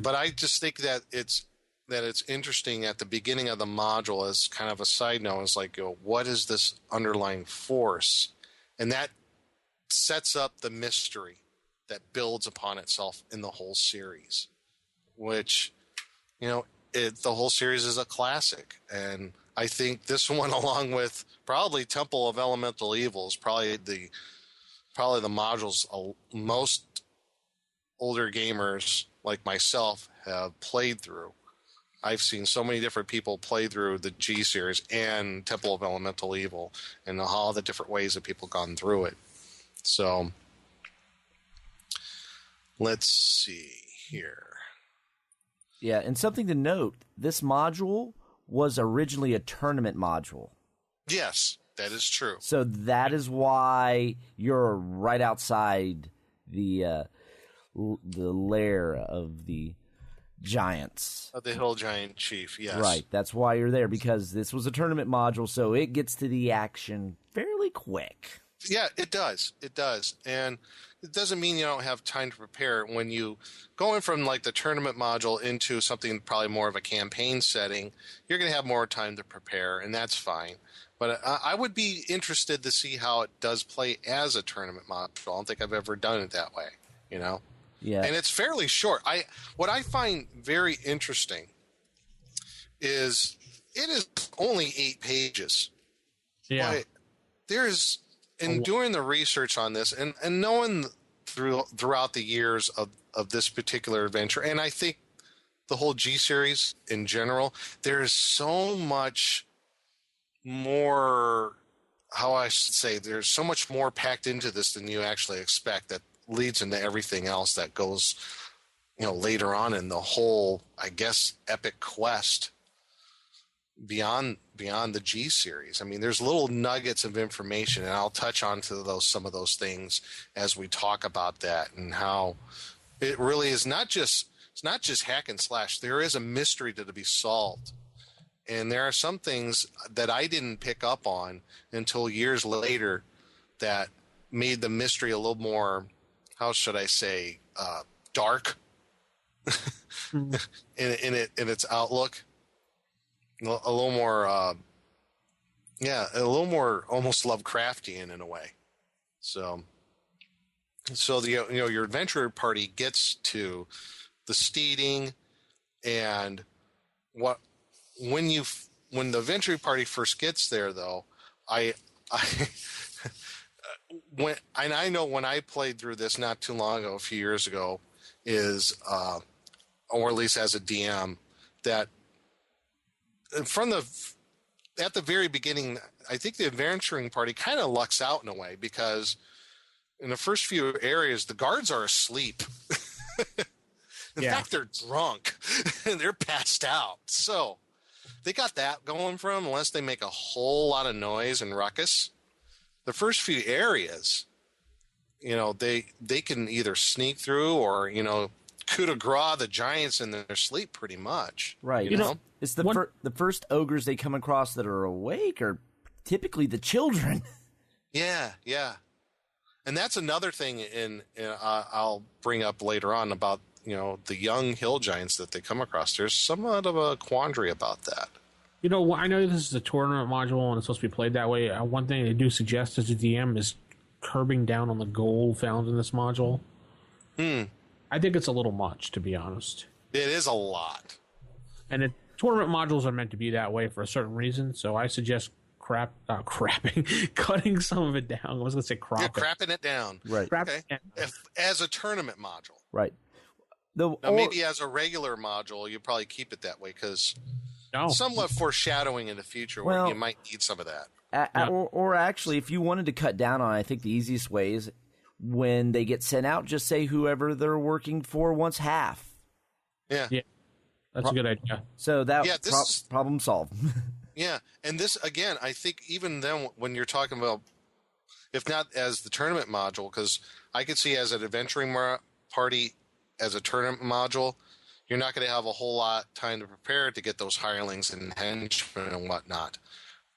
S7: but I just think that it's that it's interesting at the beginning of the module as kind of a side note is like, what is this underlying force? And that sets up the mystery that builds upon itself in the whole series, which, the whole series is a classic. And I think this one, along with probably Temple of Elemental Evil, is probably the modules most older gamers like myself have played through. I've seen so many different people play through the G series and Temple of Elemental Evil and all the different ways that people gone through it. So let's see here.
S6: Yeah, and something to note, this module was originally a tournament module.
S7: Yes, that is true.
S6: So that is why you're right outside the lair of the giants.
S7: Of the Hill Giant Chief, yes.
S6: Right, that's why you're there, because this was a tournament module, so it gets to the action fairly quick.
S7: Yeah, it does. It does. And it doesn't mean you don't have time to prepare. When you going from like the tournament module into something probably more of a campaign setting, you're going to have more time to prepare, and that's fine. But I would be interested to see how it does play as a tournament module. I don't think I've ever done it that way,
S6: Yeah.
S7: And it's fairly short. What I find very interesting is it is only 8 pages.
S5: Yeah.
S7: But there's, in doing the research on this and knowing throughout the years of this particular adventure, and I think the whole G series in general, there's so much more, how I should say, there's so much more packed into this than you actually expect that leads into everything else that goes, later on in the whole, I guess, epic quest beyond the G series. I mean, there's little nuggets of information, and I'll touch on to some of those things as we talk about that, and how it really is it's not just hack and slash. There is a mystery to be solved. And there are some things that I didn't pick up on until years later that made the mystery a little more, how should I say, dark in its outlook. A little more, a little more almost Lovecraftian in a way. So your adventure party gets to the Steading, and when the adventure party first gets there, though, I know when I played through this not too long ago, a few years ago, or at least as a DM, that at the very beginning, I think the adventuring party kind of lucks out in a way, because in the first few areas, the guards are asleep. In fact, they're drunk and they're passed out. So they got that going for them, unless they make a whole lot of noise and ruckus. The first few areas, they can either sneak through or, coup de grace the giants in their sleep pretty much.
S6: Right. It's the first ogres they come across that are awake are typically the children.
S7: Yeah, yeah. And that's another thing I'll bring up later on about, the young hill giants that they come across. There's somewhat of a quandary about that.
S5: I know this is a tournament module and it's supposed to be played that way. One thing they do suggest as a DM is curbing down on the gold found in this module. I think it's a little much, to be honest.
S7: It is a lot.
S5: And tournament modules are meant to be that way for a certain reason, so I suggest cutting some of it down. I was going to say crop.
S7: You're crapping it down.
S6: Right.
S7: Okay. As a tournament module.
S6: Right.
S7: Maybe as a regular module, you probably keep it that way, because somewhat foreshadowing in the future where you might need some of that.
S6: Or actually, if you wanted to cut down on it, I think the easiest way is when they get sent out, just say whoever they're working for wants half.
S7: Yeah.
S5: That's a good idea.
S6: So problem solved.
S7: Yeah. And this, again, I think even then when you're talking about, if not as the tournament module, because I could see as an adventuring party as a tournament module, you're not going to have a whole lot of time to prepare to get those hirelings and henchmen and whatnot.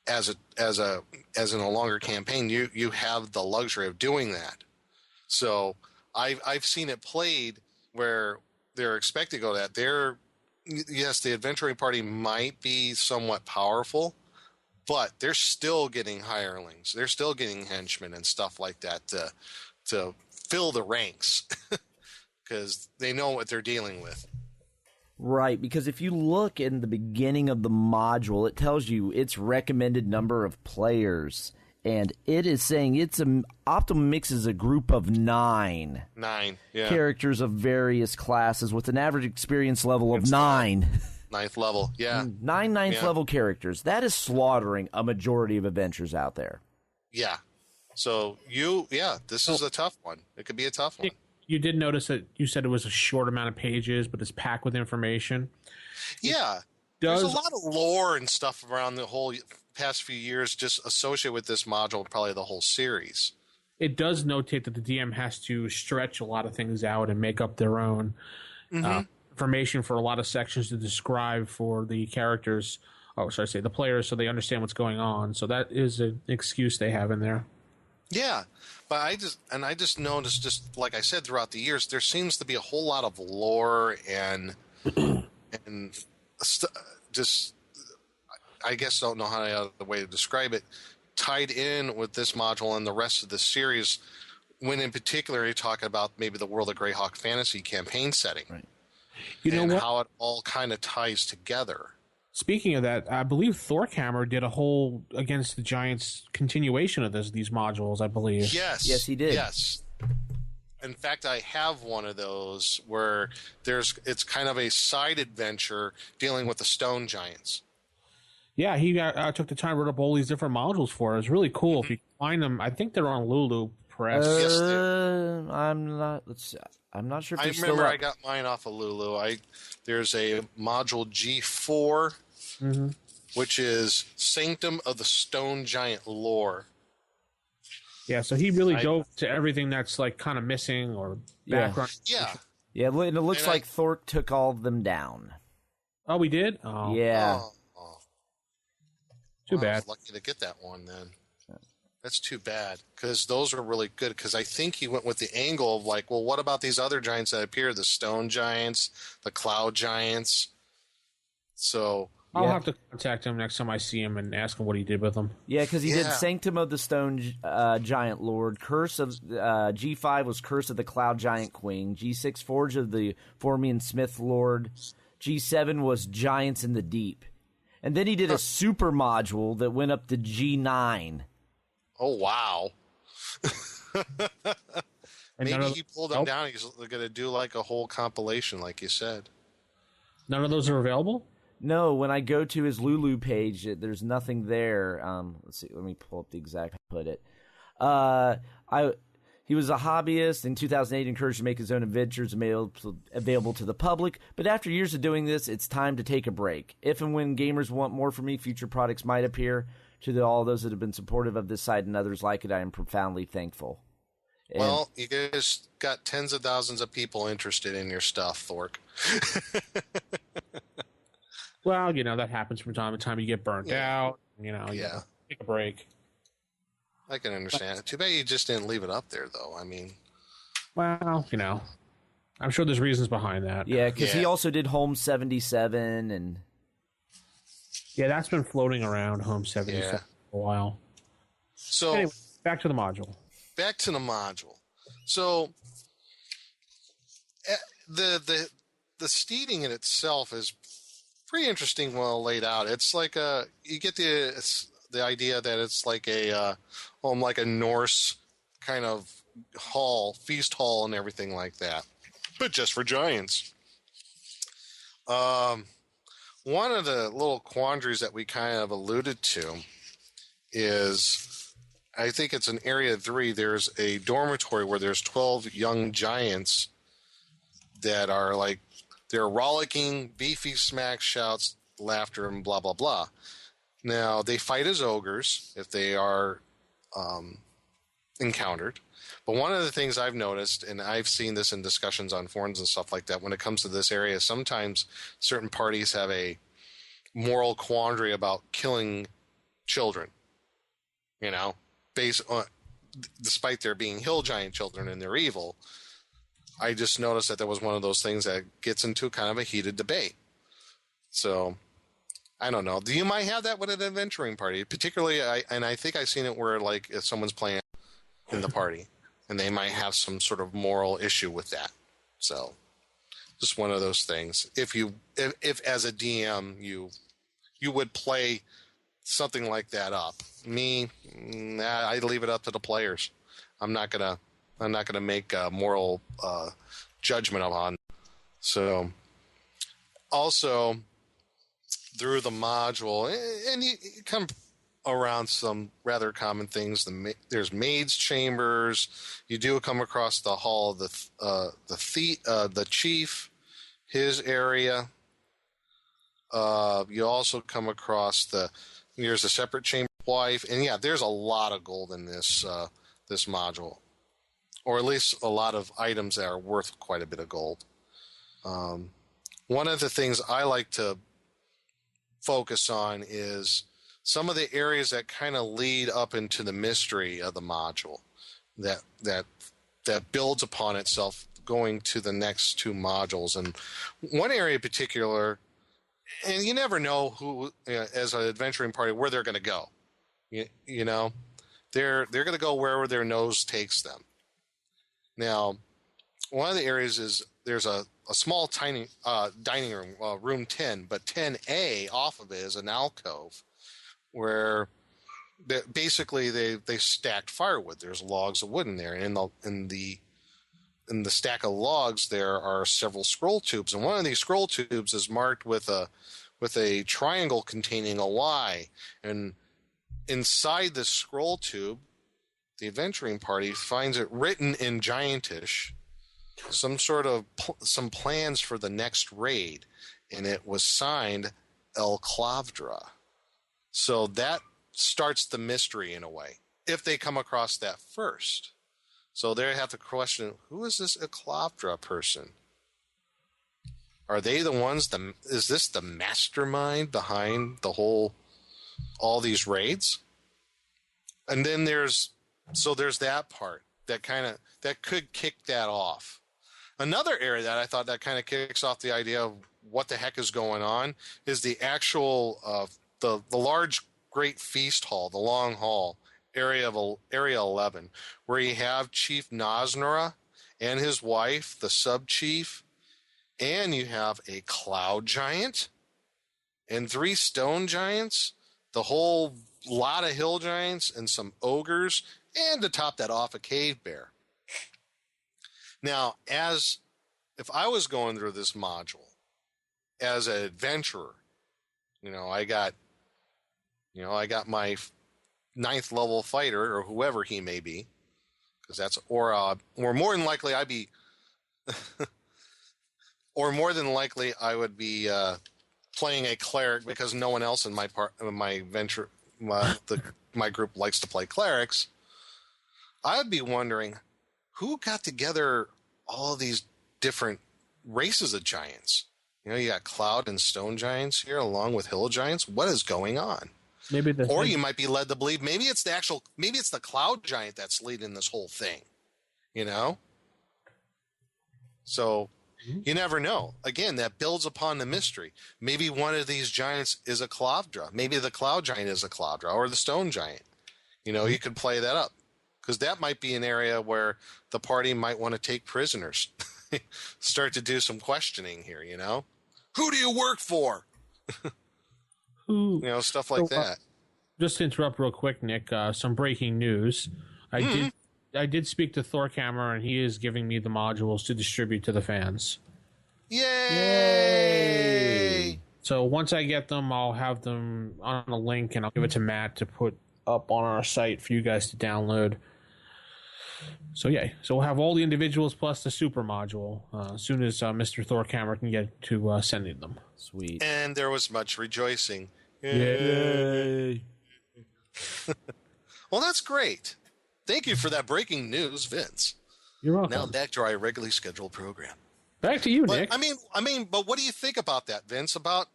S7: As in a longer campaign, you have the luxury of doing that. So I've seen it played where they're expected to go that yes, the adventuring party might be somewhat powerful, but they're still getting hirelings. They're still getting henchmen and stuff like that to fill the ranks because they know what they're dealing with.
S6: Right, because if you look in the beginning of the module, it tells you its recommended number of players, and it is saying Optimum mixes a group of 9.
S7: 9, yeah.
S6: Characters of various classes with an average experience level of 9.
S7: 9th level, yeah.
S6: 9 ninth level characters. That is slaughtering a majority of adventures out there.
S7: Yeah. So this is a tough one. It could be a tough one.
S5: You did notice that you said it was a short amount of pages, but it's packed with information.
S7: Yeah. There's a lot of lore and stuff around the whole past few years just associated with this module, probably the whole series.
S5: It does notate that the DM has to stretch a lot of things out and make up their own information for a lot of sections to describe for the characters. The players, so they understand what's going on. So that is an excuse they have in there.
S7: Yeah. But I just noticed, just like I said, throughout the years, there seems to be a whole lot of lore and just, I guess, don't know how the way to describe it, tied in with this module and the rest of the series. When in particular, you're talking about maybe the World of Greyhawk fantasy campaign setting,
S6: right?
S7: How it all kind of ties together.
S5: Speaking of that, I believe Thorkhammer did a whole Against the Giants continuation of these modules, I believe.
S7: Yes,
S6: he did.
S7: Yes. In fact, I have one of those where it's kind of a side adventure dealing with the stone giants.
S5: Yeah, he took the time to write up all these different modules for us. Really cool. If you find them, I think they're on Lulu Press.
S7: Yes,
S6: I'm not sure if
S7: I remember I got mine off of Lulu. There's a module G4, which is Sanctum of the Stone Giant lore.
S5: Yeah, so he really dove to everything that's like kind of missing or background.
S7: Yeah.
S6: Yeah, and it looks like Thork took all of them down.
S5: Oh, we did? Oh.
S6: Yeah.
S5: Too bad.
S7: I was lucky to get that one then. That's too bad, because those are really good, because I think he went with the angle of like, well, what about these other giants that appear, the stone giants, the cloud giants? So
S5: I'll have to contact him next time I see him and ask him what he did with them.
S6: Yeah, because he did Sanctum of the Stone Giant Lord, Curse of G5 was Curse of the Cloud Giant Queen, G6 Forge of the Formian Smith Lord, G7 was Giants in the Deep, and then he did a super module that went up to G9.
S7: Oh, wow. Maybe he pulled them
S5: Nope.
S7: down. He's going to do like a whole compilation, like you said.
S5: None of those are available?
S6: No, when I go to his Lulu page, there's nothing there. Let's see. Let me pull up the exact put it. He was a hobbyist. In 2008, encouraged to make his own adventures available to the public. But after years of doing this, it's time to take a break. If and when gamers want more from me, future products might appear. To all those that have been supportive of this site and others like it, I am profoundly thankful.
S7: Well, you guys got tens of thousands of people interested in your stuff, Thork.
S5: Well, that happens from time to time. You get burnt out. You take a break.
S7: I can understand. Too bad you just didn't leave it up there, though. I mean,
S5: well, I'm sure there's reasons behind that.
S6: Yeah, because he also did Home 77 and.
S5: Yeah, that's been floating around Home 77 for a while.
S7: So
S5: anyway, back to the module.
S7: So the Steading in itself is pretty interesting, well laid out. It's like you get the idea that it's like a like a Norse kind of feast hall and everything like that, but just for giants. One of the little quandaries that we kind of alluded to is, I think it's in Area 3, there's a dormitory where there's 12 young giants that are like, they're rollicking, beefy smack shouts, laughter, and blah, blah, blah. Now, they fight as ogres if they are encountered. But one of the things I've noticed, and I've seen this in discussions on forums and stuff like that, when it comes to this area, sometimes certain parties have a moral quandary about killing children, based on, despite there being hill giant children and they're evil. I just noticed that was one of those things that gets into kind of a heated debate. So, I don't know. You might have that with an adventuring party, particularly, I think I've seen it where, like, if someone's playing in the party, and they might have some sort of moral issue with that. So, just one of those things. If as a DM you would play something like that up. Me, I leave it up to the players. I'm not gonna make a moral judgment on. So, also through the module, and you come around some rather common things. There's maids' chambers. You do come across the hall of the chief, his area. You also come across there's a separate chamber wife, and yeah, there's a lot of gold in this module, or at least a lot of items that are worth quite a bit of gold. One of the things I like to focus on is some of the areas that kind of lead up into the mystery of the module that builds upon itself going to the next two modules. And one area in particular, and you never know who, as an adventuring party, where they're going to go. You know, they're going to go wherever their nose takes them. Now, one of the areas is there's a small, tiny dining room, room 10, but 10A off of it is an alcove where basically they stacked firewood. There's logs of wood in there, and in the stack of logs there are several scroll tubes, and one of these scroll tubes is marked with a triangle containing a Y, and inside the scroll tube, the adventuring party finds it written in Giantish, some plans for the next raid, and it was signed El Clavdra. So that starts the mystery in a way, if they come across that first. So they have to question, who is this Eclavdra person? Are they the ones, is this the mastermind behind all these raids? And then there's that part that could kick that off. Another area that I thought that kind of kicks off the idea of what the heck is going on is the actual, the large great feast hall, the long hall, area 11, where you have Chief Nosnora and his wife, the sub-chief, and you have a cloud giant and 3 stone giants, the whole lot of hill giants and some ogres, and to top that off, a cave bear. Now, if I was going through this module as an adventurer, I got my 9th level fighter, or whoever he may be, because that's or more than likely I'd be, or more than likely I would be playing a cleric because no one else in my group likes to play clerics. I'd be wondering who got together all of these different races of giants. You got cloud and stone giants here along with hill giants. What is going on? Or you might be led to believe maybe it's the cloud giant that's leading this whole thing, So you never know. Again, that builds upon the mystery. Maybe one of these giants is a Clavdra. Maybe the cloud giant is a Clavdra, or the stone giant. You could play that up, because that might be an area where the party might want to take prisoners. Start to do some questioning here, Who do you work for? Stuff like that.
S5: Just to interrupt real quick, Nick, some breaking news. I did speak to Thorkammer, and he is giving me the modules to distribute to the fans.
S7: Yay!
S5: So once I get them, I'll have them on a link, and I'll give it to Matt to put up on our site for you guys to download. So we'll have all the individuals plus the super module as soon as Mr. Thorkammer can get to sending them.
S6: Sweet.
S7: And there was much rejoicing.
S5: Yay!
S7: Well, that's great. Thank you for that breaking news, Vince.
S5: You're welcome.
S7: Now back to our regularly scheduled program.
S5: Back to you, Nick.
S7: I mean, but what do you think about that, Vince? About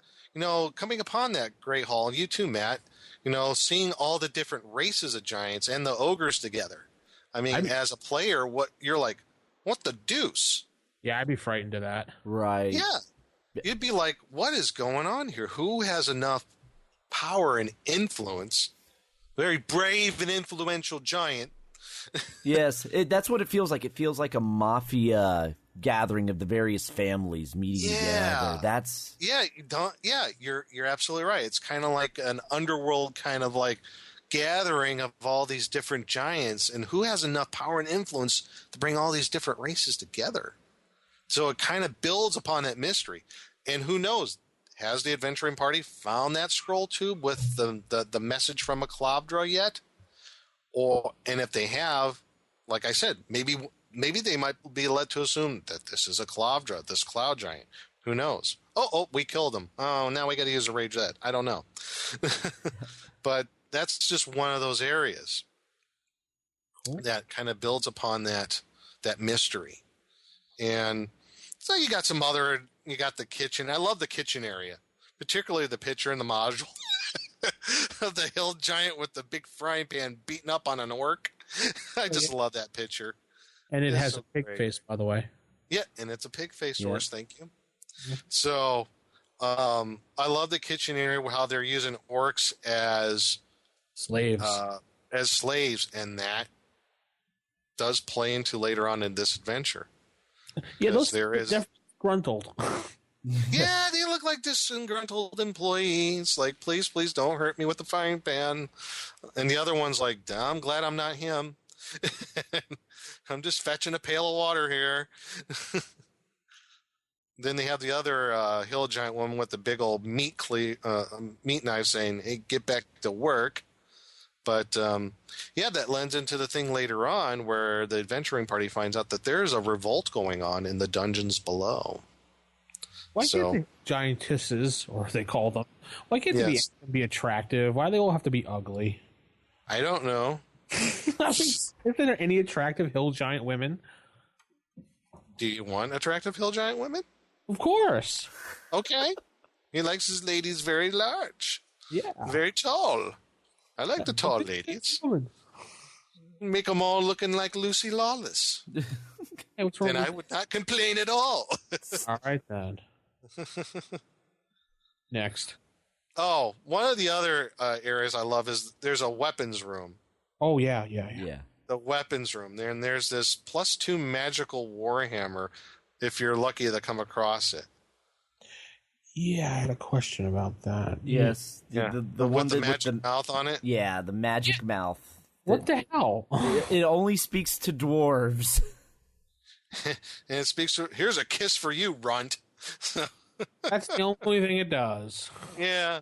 S7: coming upon that great hall, and you too, Matt. Seeing all the different races of giants and the ogres together. I mean, as a player, you're like, what the deuce?
S5: Yeah, I'd be frightened of that.
S6: Right.
S7: Yeah. you'd be like, what is going on here? Who has enough power and influence? Very brave and influential giant.
S6: Yes, that's what it feels like. It feels like a mafia gathering of the various families meeting together. That's
S7: you're absolutely right. It's kind of like an underworld kind of like gathering of all these different giants, and who has enough power and influence to bring all these different races together. So it kind of builds upon that mystery. And who knows, has the adventuring party found that scroll tube with the message from a Clavdra yet? And if they have, like I said, maybe they might be led to assume that this is a Clavdra, this cloud giant. Who knows? Oh, we killed him. Oh, now we got to use a rage that. I don't know. But that's just one of those areas that kind of builds upon that mystery. And so you got the kitchen. I love the kitchen area, particularly the picture in the module of the hill giant with the big frying pan beating up on an orc. I just love that picture.
S5: And it has a pig face, by the way.
S7: Yeah, and it's a pig face source. Thank you. So I love the kitchen area, how they're using orcs as
S5: slaves.
S7: And that does play into later on in this adventure.
S5: Yeah, they're disgruntled.
S7: Yeah, they look like disgruntled employees. Like, please don't hurt me with the frying pan. And the other one's like, I'm glad I'm not him. I'm just fetching a pail of water here. Then they have the other hill giant woman with the big old meat knife saying, hey, get back to work. But, that lends into the thing later on where the adventuring party finds out that there's a revolt going on in the dungeons below.
S5: Why can't they giantesses, or they call them, why can't they be attractive? Why do they all have to be ugly?
S7: I don't know.
S5: Isn't there any attractive hill giant women?
S7: Do you want attractive hill giant women?
S5: Of course.
S7: Okay. He likes his ladies very large.
S5: Yeah.
S7: Very tall. I like the tall ladies. Make them all looking like Lucy Lawless.
S5: Hey, what's wrong
S7: then I would not complain at all.
S5: All right, then. Next.
S7: Oh, one of the other areas I love is there's a weapons room.
S5: Oh, yeah.
S7: The weapons room. And there's this +2 magical warhammer if you're lucky to come across it.
S5: Yeah, I had a question about that.
S6: Yes.
S7: Yeah. The one with the magic mouth on it?
S6: Yeah, the magic mouth.
S5: What the hell?
S6: It only speaks to dwarves.
S7: And it speaks to, here's a kiss for you, runt.
S5: That's the only thing it does.
S7: Yeah.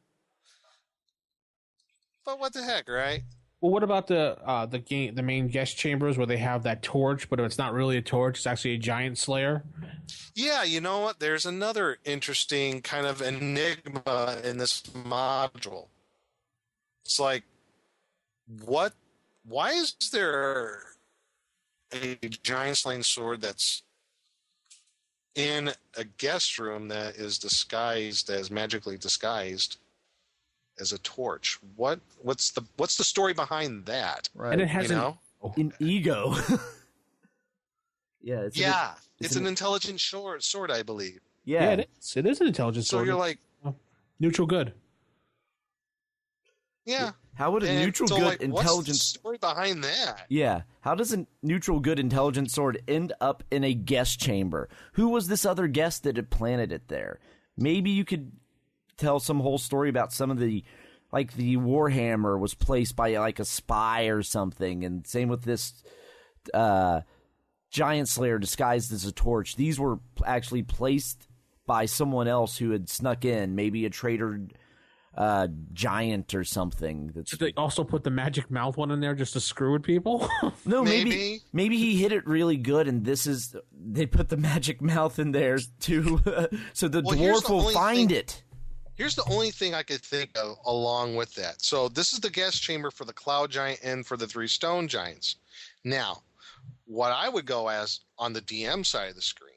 S7: But what the heck, right?
S5: Well, what about the main guest chambers where they have that torch, but it's not really a torch, it's actually a giant slayer?
S7: Yeah, you know what? There's another interesting kind of enigma in this module. It's like, why is there a giant slaying sword that's in a guest room that is magically disguised as a torch? What's the story behind that?
S6: Right.
S5: And it has
S6: an ego.
S7: It's an intelligent sword, I believe.
S5: Yeah, it is. It is an intelligent sword.
S7: So you're like
S5: neutral good.
S7: Yeah.
S6: How would a neutral good intelligent
S7: what's the story behind that?
S6: Yeah. How does a neutral good intelligent sword end up in a guest chamber? Who was this other guest that had planted it there? Maybe you could tell some whole story about some of the Warhammer was placed by like a spy or something, and same with this giant slayer disguised as a torch. These were actually placed by someone else who had snuck in, maybe a traitor giant or something.
S5: Did they also put the magic mouth one in there just to screw with people?
S6: No, maybe he hit it really good, and they put the magic mouth in there too, so the dwarf will find it.
S7: Here's the only thing I could think of along with that. So this is the guest chamber for the cloud giant and for the 3 stone giants. Now, what I would go as on the DM side of the screen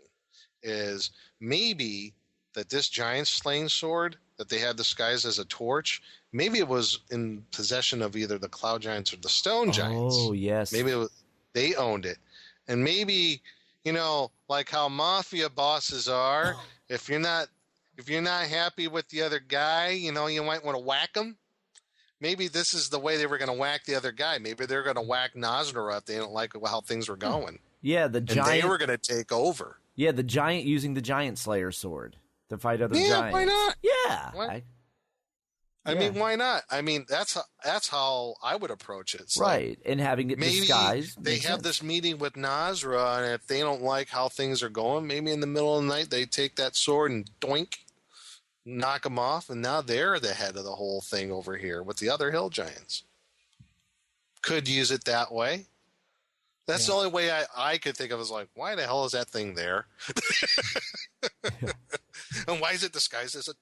S7: is maybe that this giant slaying sword that they had disguised as a torch, maybe it was in possession of either the cloud giants or the stone giants.
S6: Oh, yes.
S7: Maybe they owned it. And maybe, like how mafia bosses are, if you're not if you're not happy with the other guy, you might want to whack him. Maybe this is the way they were going to whack the other guy. Maybe they're going to whack Nasra if they don't like how things were going.
S6: Yeah, the giant.
S7: And they were going to take over.
S6: Yeah, the giant using the giant slayer sword to fight other giants.
S7: Yeah, why not?
S6: Yeah.
S7: I mean, why not? I mean, that's how I would approach it. It's
S6: right, and having it disguised.
S7: Maybe they have this meeting with Nasra, and if they don't like how things are going, maybe in the middle of the night they take that sword and doink, knock them off, and now they're the head of the whole thing over here with the other hill giants. Could use it that way. That's the only way I could think of is like, why the hell is that thing there? And why is it disguised as a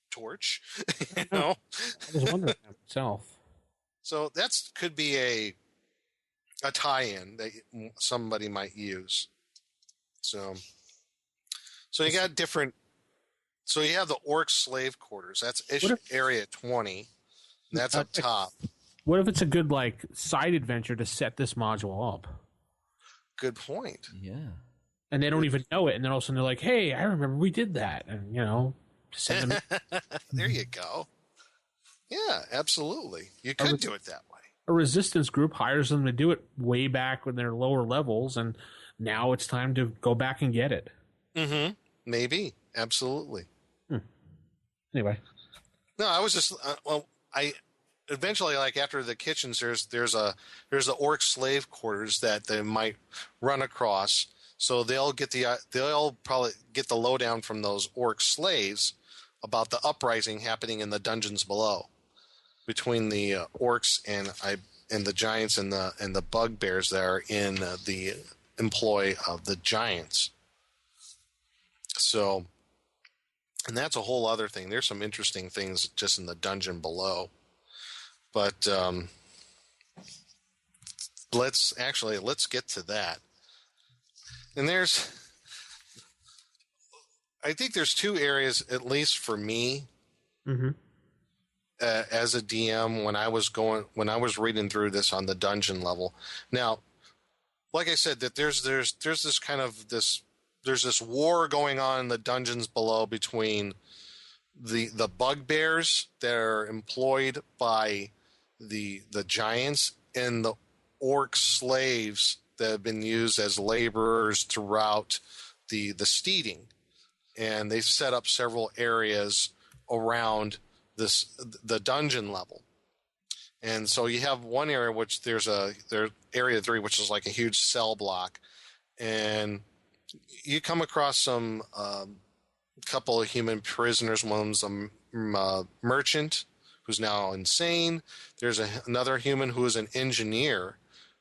S7: torch?
S5: I was wondering that myself.
S7: So that could be a tie-in that somebody might use. So you got different. So you have the orc slave quarters. That's area 20. That's up top.
S5: What if it's a good side adventure to set this module up?
S7: Good point.
S6: Yeah.
S5: And they don't even know it, and then all of a sudden they're like, "Hey, I remember we did that," and send them.
S7: There you go. Yeah, absolutely. You could do it that way.
S5: A resistance group hires them to do it way back when they're lower levels, and now it's time to go back and get it.
S7: Mm-hmm. Maybe. Absolutely.
S5: Anyway.
S7: No, I was just eventually, after the kitchens, there's the orc slave quarters that they might run across. So they'll probably get the lowdown from those orc slaves about the uprising happening in the dungeons below, between the orcs and the giants and the bugbears that are in the employ of the giants. So, and that's a whole other thing. There's some interesting things just in the dungeon below. But let's get to that. And I think there's two areas, at least for me, as a DM when I was reading through this on the dungeon level. Now, like I said, that there's this kind of there's this war going on in the dungeons below between the bugbears that are employed by the giants and the orc slaves that have been used as laborers throughout the Steading. And they've set up several areas around the dungeon level. And so you have one area which there's area 3, which is like a huge cell block, and you come across some couple of human prisoners. One's a merchant who's now insane. There's another human who is an engineer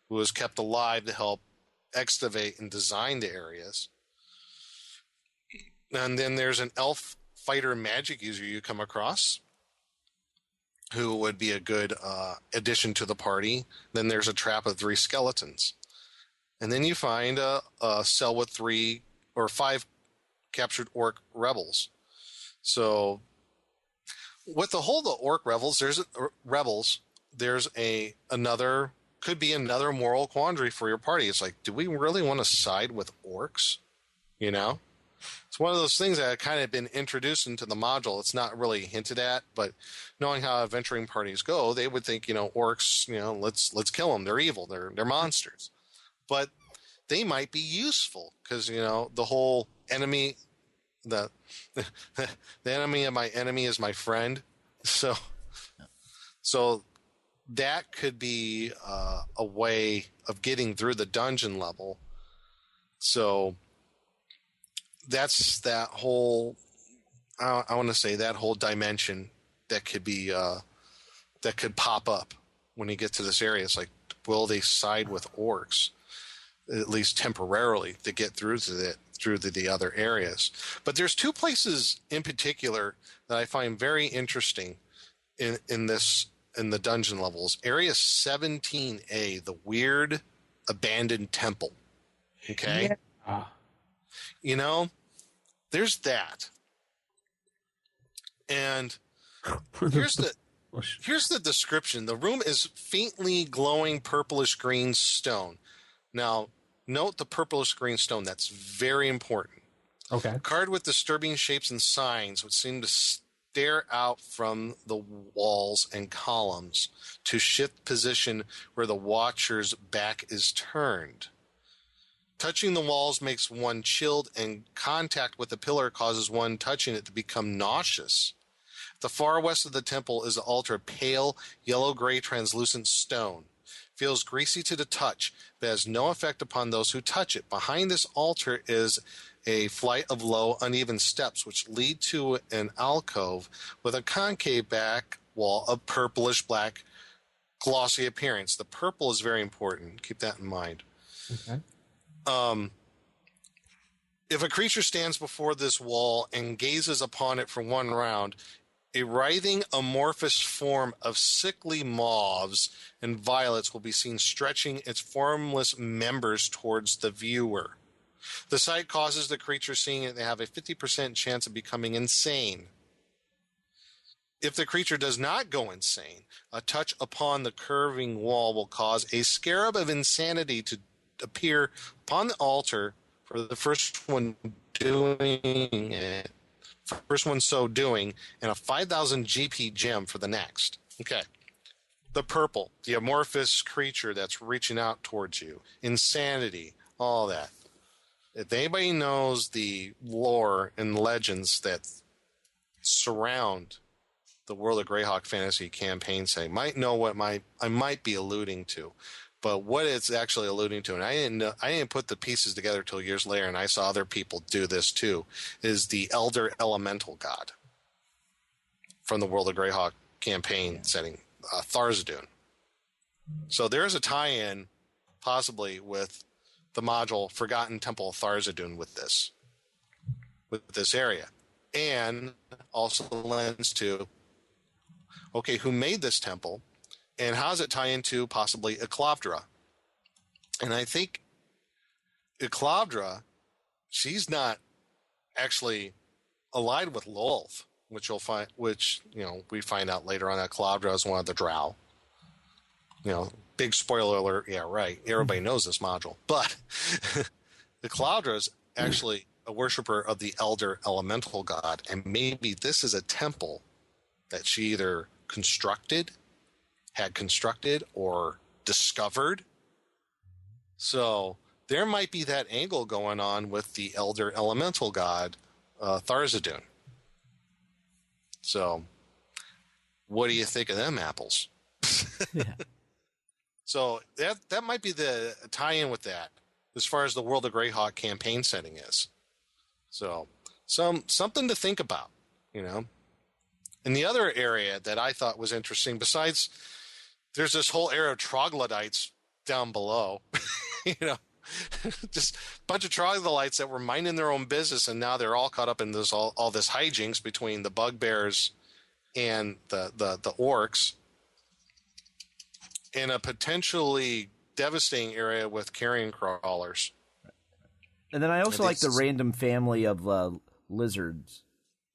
S7: who was kept alive to help excavate and design the areas. And then there's an elf fighter magic user you come across who would be a good addition to the party. Then there's a trap of 3 skeletons. And then you find a cell with 3 or 5 captured orc rebels. So with the whole orc rebels, there's could be another moral quandary for your party. It's like, do we really want to side with orcs? It's one of those things that had kind of been introduced into the module. It's not really hinted at, but knowing how adventuring parties go, they would think, orcs, let's kill them. They're evil. They're monsters. But they might be useful because, the whole enemy, the enemy of my enemy is my friend. So that could be a way of getting through the dungeon level. So that's that whole, I want to say that whole dimension that could be, that could pop up when you get to this area. It's like, will they side with orcs, at least temporarily, to get through to the other areas? But there's 2 places in particular that I find very interesting in the dungeon levels. Area 17A, the weird abandoned temple. Okay. Yeah. There's that. And here's the description. The room is faintly glowing purplish green stone. Now, note the purplish green stone. That's very important.
S5: Okay.
S7: A card with disturbing shapes and signs which seem to stare out from the walls and columns to shift position where the watcher's back is turned. Touching the walls makes one chilled, and contact with the pillar causes one touching it to become nauseous. The far west of the temple is the altar of pale, yellow-gray translucent stone. Feels greasy to the touch, but has no effect upon those who touch it. Behind this altar is a flight of low, uneven steps which lead to an alcove with a concave back wall of purplish-black, glossy appearance. The purple is very important. Keep that in mind.
S5: Okay.
S7: If a creature stands before this wall and gazes upon it for one round, a writhing amorphous form of sickly mauves and violets will be seen stretching its formless members towards the viewer. The sight causes the creature seeing it to have a 50% chance of becoming insane. If the creature does not go insane, a touch upon the curving wall will cause a scarab of insanity to appear upon the altar for the first one doing it. First one so doing, and a 5,000 GP gem for the next. Okay. The purple, the amorphous creature that's reaching out towards you. Insanity, all that. If anybody knows the lore and legends that surround the World of Greyhawk Fantasy campaign, say, might know what I might be alluding to. But what it's actually alluding to, and I didn't put the pieces together till years later, and I saw other people do this too, is the Elder Elemental God from the World of Greyhawk campaign setting, Tharizdun. So there's a tie-in, possibly, with the module Forgotten Temple of Tharizdun with this area. And also lends to, okay, who made this temple? And how does it tie into possibly Eclavdra? And I think Eclavdra, she's not actually allied with Lolth, which we find out later on that Eclavdra is one of the Drow. Big spoiler alert. Yeah, right. Everybody knows this module. But Eclavdra is actually a worshiper of the Elder Elemental God, and maybe this is a temple that she either had constructed or discovered. So there might be that angle going on with the Elder Elemental God, Tharizdun. So what do you think of them apples?
S6: Yeah.
S7: So that might be the tie-in with that as far as the World of Greyhawk campaign setting is. So something to think about, And the other area that I thought was interesting, besides there's this whole area of troglodytes down below, just a bunch of troglodytes that were minding their own business, and now they're all caught up in this all this hijinks between the bugbears and the orcs, in a potentially devastating area with carrion crawlers.
S6: And then I also like the random family of lizards.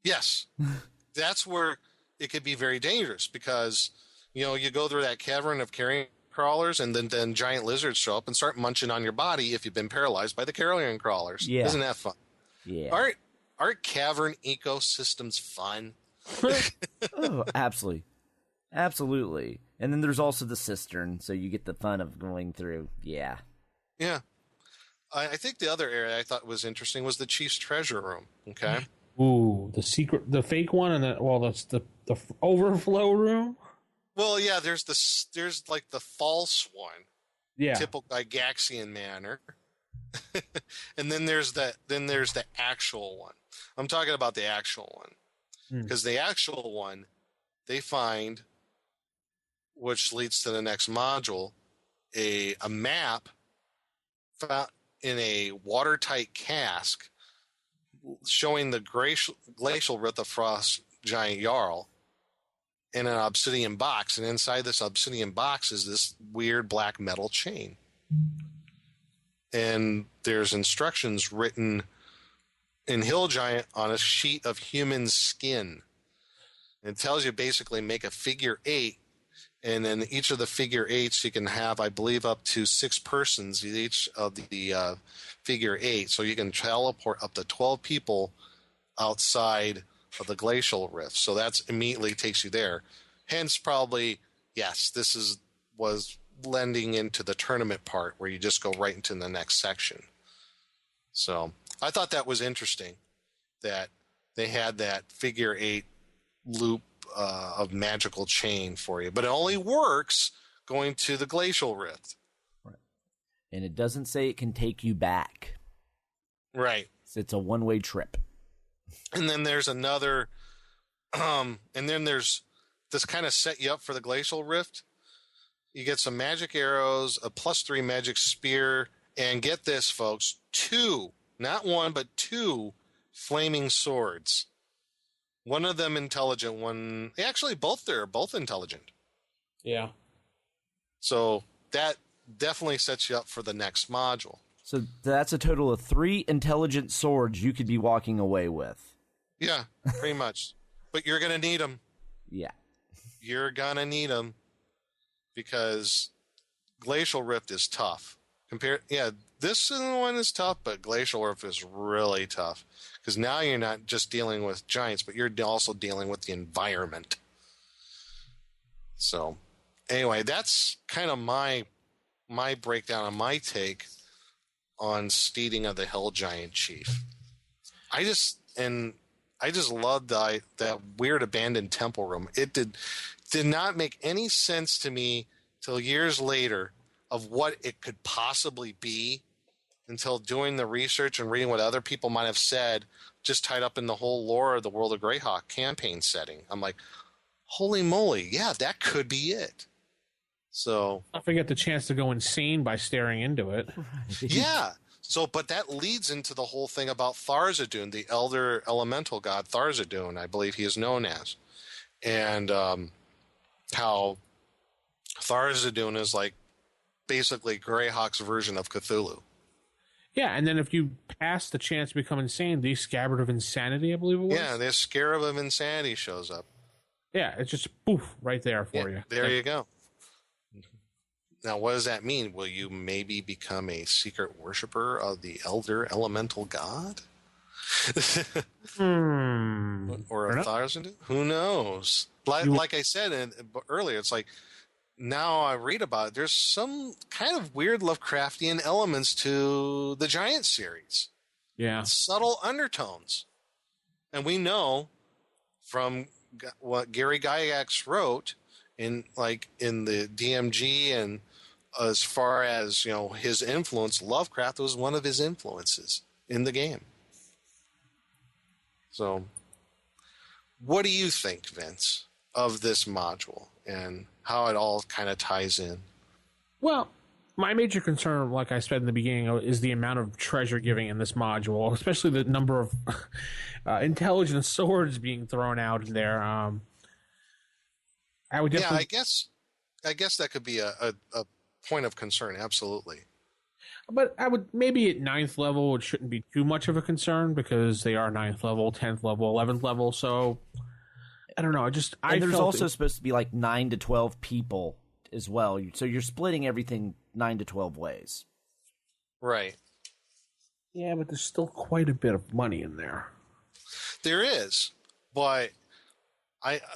S7: Yes. That's where it could be very dangerous because, you go through that cavern of carrion crawlers and then giant lizards show up and start munching on your body if you've been paralyzed by the carrion crawlers.
S6: Yeah.
S7: Isn't that fun?
S6: Yeah.
S7: Aren't cavern ecosystems fun?
S6: Oh, absolutely. Absolutely. And then there's also the cistern, so you get the fun of going through. Yeah.
S7: Yeah. I think the other area I thought was interesting was the Chief's treasure room. Okay.
S5: Ooh, the fake one, and that's the overflow room.
S7: Well, yeah. There's like the false one.
S5: Yeah.
S7: Typical Gygaxian manner. And then there's the actual one. I'm talking about the actual one because the actual one they find, which leads to the next module, a map found in a watertight cask showing the glacial Rithafrost giant Jarl in an obsidian box. And inside this obsidian box is this weird black metal chain. And there's instructions written in Hill Giant on a sheet of human skin. It tells you basically make a figure 8 And then each of the figure eights, you can have, I believe, up to 6 persons in each of the figure eight. So you can teleport up to 12 people outside of the glacial rift. So that's immediately takes you there. Hence, probably, yes, this was lending into the tournament part where you just go right into the next section. So I thought that was interesting that they had that figure eight loop of magical chain for you, but it only works going to the glacial rift.
S6: Right. And it doesn't say it can take you back.
S7: Right.
S6: It's a one-way trip.
S7: And then there's another, and then there's this kind of set you up for the glacial rift. You get some magic arrows, a +3 magic spear, and get this, folks, 2, not 1, but 2 flaming swords. One of them intelligent, one... Actually, they're both intelligent.
S5: Yeah.
S7: So that definitely sets you up for the next module.
S6: So that's a total of 3 intelligent swords you could be walking away with.
S7: Yeah, pretty much. But you're going to need them.
S6: Yeah.
S7: You're going to need them because Glacial Rift is tough. This one is tough, but Glacial Rift is really tough. Because now you're not just dealing with giants, but you're also dealing with the environment. So, anyway, that's kind of my breakdown and my take on Steading of the Hell Giant Chief. I just loved that weird abandoned temple room. It did not make any sense to me till years later of what it could possibly be, until doing the research and reading what other people might have said, just tied up in the whole lore of the World of Greyhawk campaign setting. I'm like, holy moly, yeah, that could be it. So
S5: I forget the chance to go insane by staring into it.
S7: Yeah. So, but that leads into the whole thing about Tharizdun, the elder elemental god Tharizdun, I believe he is known as, and how Tharizdun is like basically Greyhawk's version of Cthulhu.
S5: Yeah, and then if you pass the chance to become insane, the Scabbard of Insanity, I believe it was.
S7: Yeah, the Scarab of Insanity shows up.
S5: Yeah, it's just poof right there for you.
S7: There you go. Now, what does that mean? Will you maybe become a secret worshiper of the elder elemental god? Or a Tharizdun? Who knows? Like I said earlier, it's like, now I read about it, there's some kind of weird Lovecraftian elements to the Giant series.
S5: Yeah.
S7: Subtle undertones. And we know from what Gary Gygax wrote in the DMG, and as far as, his influence, Lovecraft was one of his influences in the game. So, what do you think, Vince, of this module and how it all kind of ties in?
S5: Well, my major concern, like I said in the beginning, is the amount of treasure giving in this module, especially the number of intelligent swords being thrown out in there. I would definitely...
S7: Yeah, I guess that could be a point of concern, absolutely.
S5: But I would, maybe at 9th level, it shouldn't be too much of a concern because they are 9th level, 10th level, 11th level, so... I don't know.
S6: And there's also supposed to be like 9 to 12 people as well. So you're splitting everything 9 to 12 ways.
S7: Right.
S5: Yeah, but there's still quite a bit of money in there.
S7: There is, but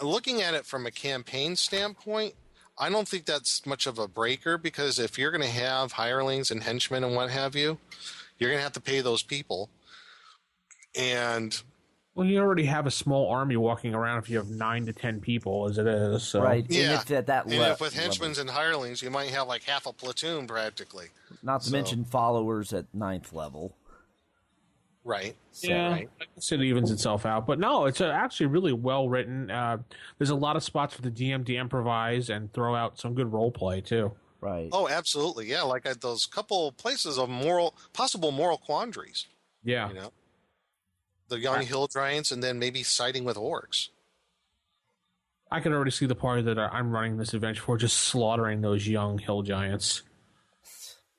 S7: looking at it from a campaign standpoint, I don't think that's much of a breaker, because if you're going to have hirelings and henchmen and what have you, you're going to have to pay those people. And...
S5: Well, you already have a small army walking around if you have 9 to 10 people, as it is. So.
S6: Right.
S7: Yeah.
S6: And it's at that level.
S7: And if with henchmen and hirelings, you might have like half a platoon practically.
S6: Not to mention followers at 9th level.
S7: Right.
S5: Yeah,
S7: right.
S5: It evens itself out. But no, it's actually really well written. There's a lot of spots for the DM to improvise and throw out some good role play, too.
S6: Right.
S7: Oh, absolutely. Yeah, like at those couple places of possible moral quandaries.
S5: Yeah.
S7: The young hill giants, and then maybe siding with orcs.
S5: I can already see the party that I'm running this adventure for, just slaughtering those young hill giants.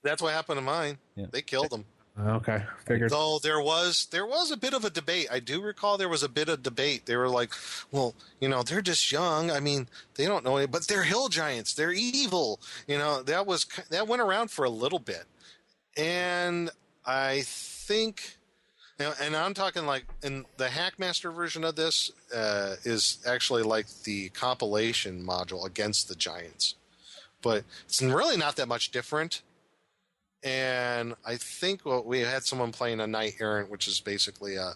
S7: That's what happened to mine.
S6: Yeah.
S7: They killed them.
S5: Okay, figured.
S7: Though there was a bit of a debate. I do recall there was a bit of debate. They were like, well, they're just young. I mean, they don't know any, but they're hill giants. They're evil. That went around for a little bit. And I think, and I'm talking like in the Hackmaster version of this is actually like the compilation module against the Giants, but it's really not that much different. And I think we had someone playing a Knight Errant, which is basically a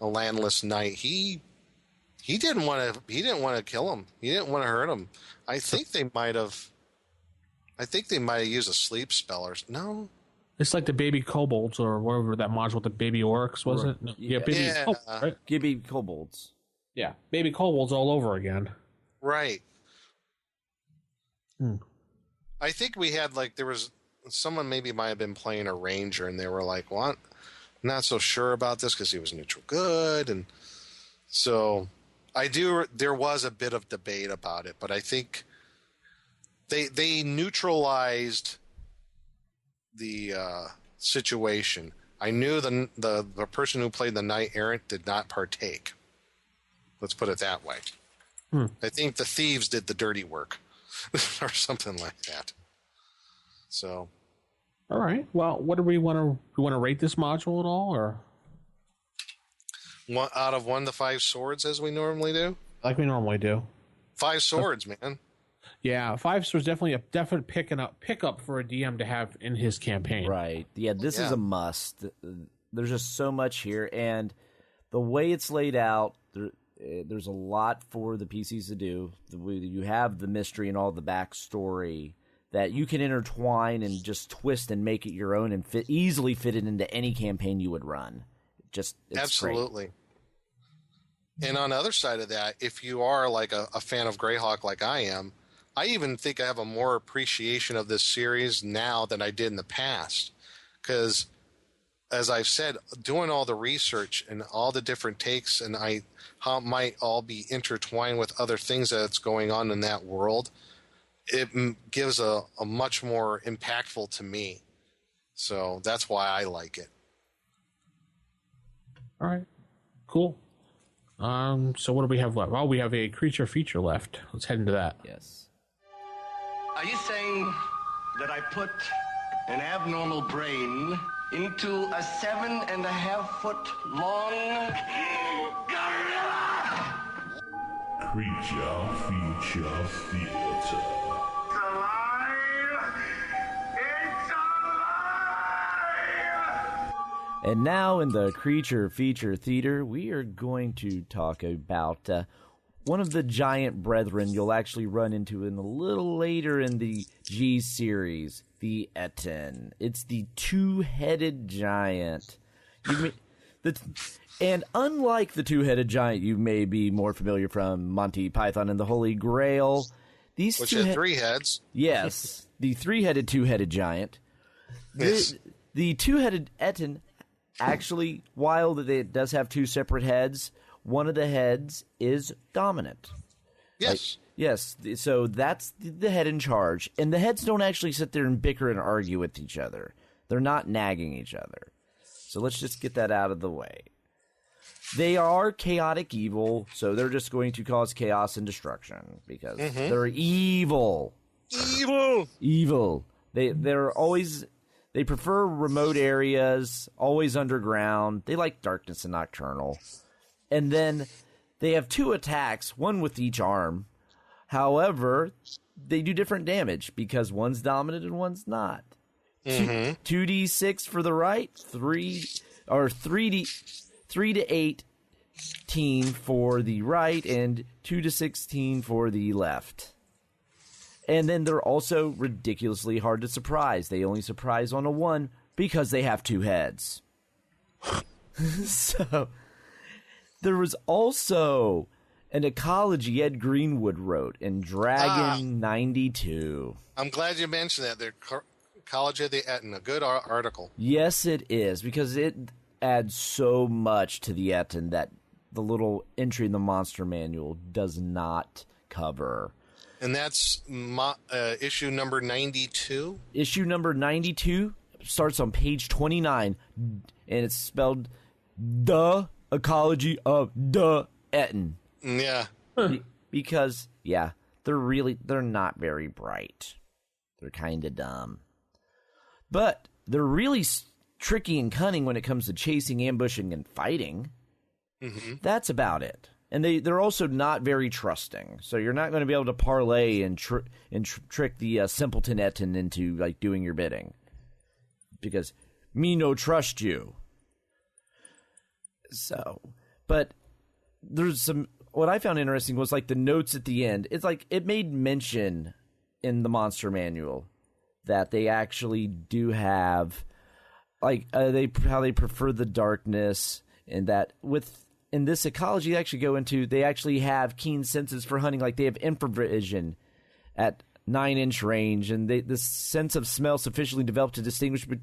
S7: landless knight. He didn't want to kill him. He didn't want to hurt him. I think they might have used a sleep spell or no.
S5: It's like the baby kobolds or whatever that module with the baby orcs, was it? No. Yeah, baby kobolds, right?
S6: Baby kobolds.
S5: Yeah, baby kobolds all over again.
S7: Right. I think we had there was someone maybe might have been playing a ranger and they were like, "What? Not so sure about this because he was neutral good," and so there was a bit of debate about it, but I think they neutralized the situation. I knew the person who played the Knight Errant did not partake. Let's put it that way. I think the thieves did the dirty work or something like that. So,
S5: all right. Well, what do we want to rate this module at all, or
S7: out of 1 to 5 swords as we normally do?
S5: Like we normally do.
S7: 5 swords, man.
S5: Yeah, 5 swords definitely a definite pickup for a DM to have in his campaign.
S6: Right. Yeah, this is a must. There's just so much here, and the way it's laid out, there's a lot for the PCs to do. You have the mystery and all the backstory that you can intertwine and just twist and make it your own and easily fit it into any campaign you would run. It's
S7: absolutely.
S6: Great.
S7: And on the other side of that, if you are like a fan of Greyhawk like I am, I even think I have a more appreciation of this series now than I did in the past. Because, as I've said, doing all the research and all the different takes and how it might all be intertwined with other things that's going on in that world, it gives a much more impactful to me. So that's why I like it.
S5: All right. Cool. So what do we have left? Well, we have a creature feature left. Let's head into that.
S6: Yes.
S11: Are you saying that I put an abnormal brain into a 7.5-foot long gorilla?
S3: Creature feature theater.
S11: It's alive! It's alive!
S6: And now in the Creature Feature Theater, we are going to talk about one of the giant brethren you'll actually run into in a little later in the G series, the Etten. It's the two-headed giant. And unlike the two-headed giant you may be more familiar from Monty Python and the Holy Grail,
S7: which had 3 heads.
S6: Yes, the three-headed two-headed giant.
S7: Yes.
S6: The two-headed Etten, actually, while it does have 2 separate heads, one of the heads is dominant.
S7: Yes.
S6: Yes, so that's the head in charge. And the heads don't actually sit there and bicker and argue with each other. They're not nagging each other. So let's just get that out of the way. They are chaotic evil, so they're just going to cause chaos and destruction because they're evil. Evil. They prefer remote areas, always underground. They like darkness and nocturnal. And then they have 2 attacks, one with each arm. However, they do different damage because one's dominant and one's not. 2d6 for the right, 3 to 18 for the right, and 2 to 16 for the left. And then they're also ridiculously hard to surprise. They only surprise on a 1 because they have 2 heads. So there was also an ecology Ed Greenwood wrote in Dragon 92.
S7: I'm glad you mentioned that. The Ecology of the Etten, a good article.
S6: Yes, it is, because it adds so much to the Etten that the little entry in the monster manual does not cover.
S7: And that's issue number 92?
S6: Issue number 92, starts on page 29, and it's spelled The Ecology of the Etten.
S7: Yeah.
S6: Because, they're not very bright. They're kind of dumb. But they're really tricky and cunning when it comes to chasing, ambushing, and fighting. Mm-hmm. That's about it. And they're also not very trusting. So you're not going to be able to parlay and trick the simpleton Etten into like doing your bidding. Because me no trust you. So, but there's some... What I found interesting was like the notes at the end. It's like it made mention in the monster manual that they actually do have like how they prefer the darkness, and that in this ecology they actually go into, they actually have keen senses for hunting. Like they have infravision at 9-inch range, and the sense of smell sufficiently developed to distinguish. But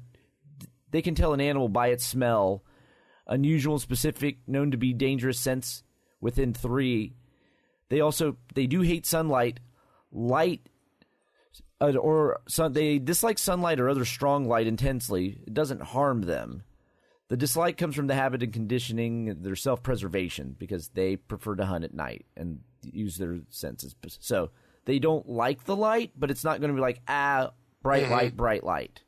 S6: they can tell an animal by its smell. Unusual and specific, known to be dangerous scents within 3. They do hate sunlight. They dislike sunlight or other strong light intensely. It doesn't harm them. The dislike comes from the habit and conditioning, their self-preservation, because they prefer to hunt at night and use their senses. So they don't like the light, but it's not going to be like, bright light, bright light.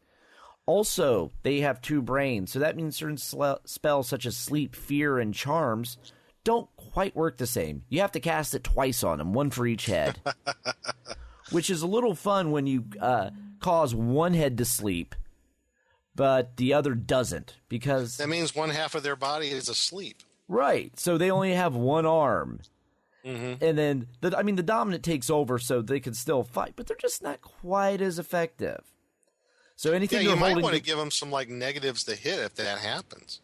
S6: Also, they have 2 brains, so that means certain spells such as sleep, fear, and charms don't quite work the same. You have to cast it twice on them, 1 for each head. Which is a little fun when you cause one head to sleep, but the other doesn't, because...
S7: That means one half of their body is asleep.
S6: Right, so they only have 1 arm. Mm-hmm. And then, the dominant takes over so they can still fight, but they're just not quite as effective. So anything
S7: you might want to give them some like negatives to hit if that happens.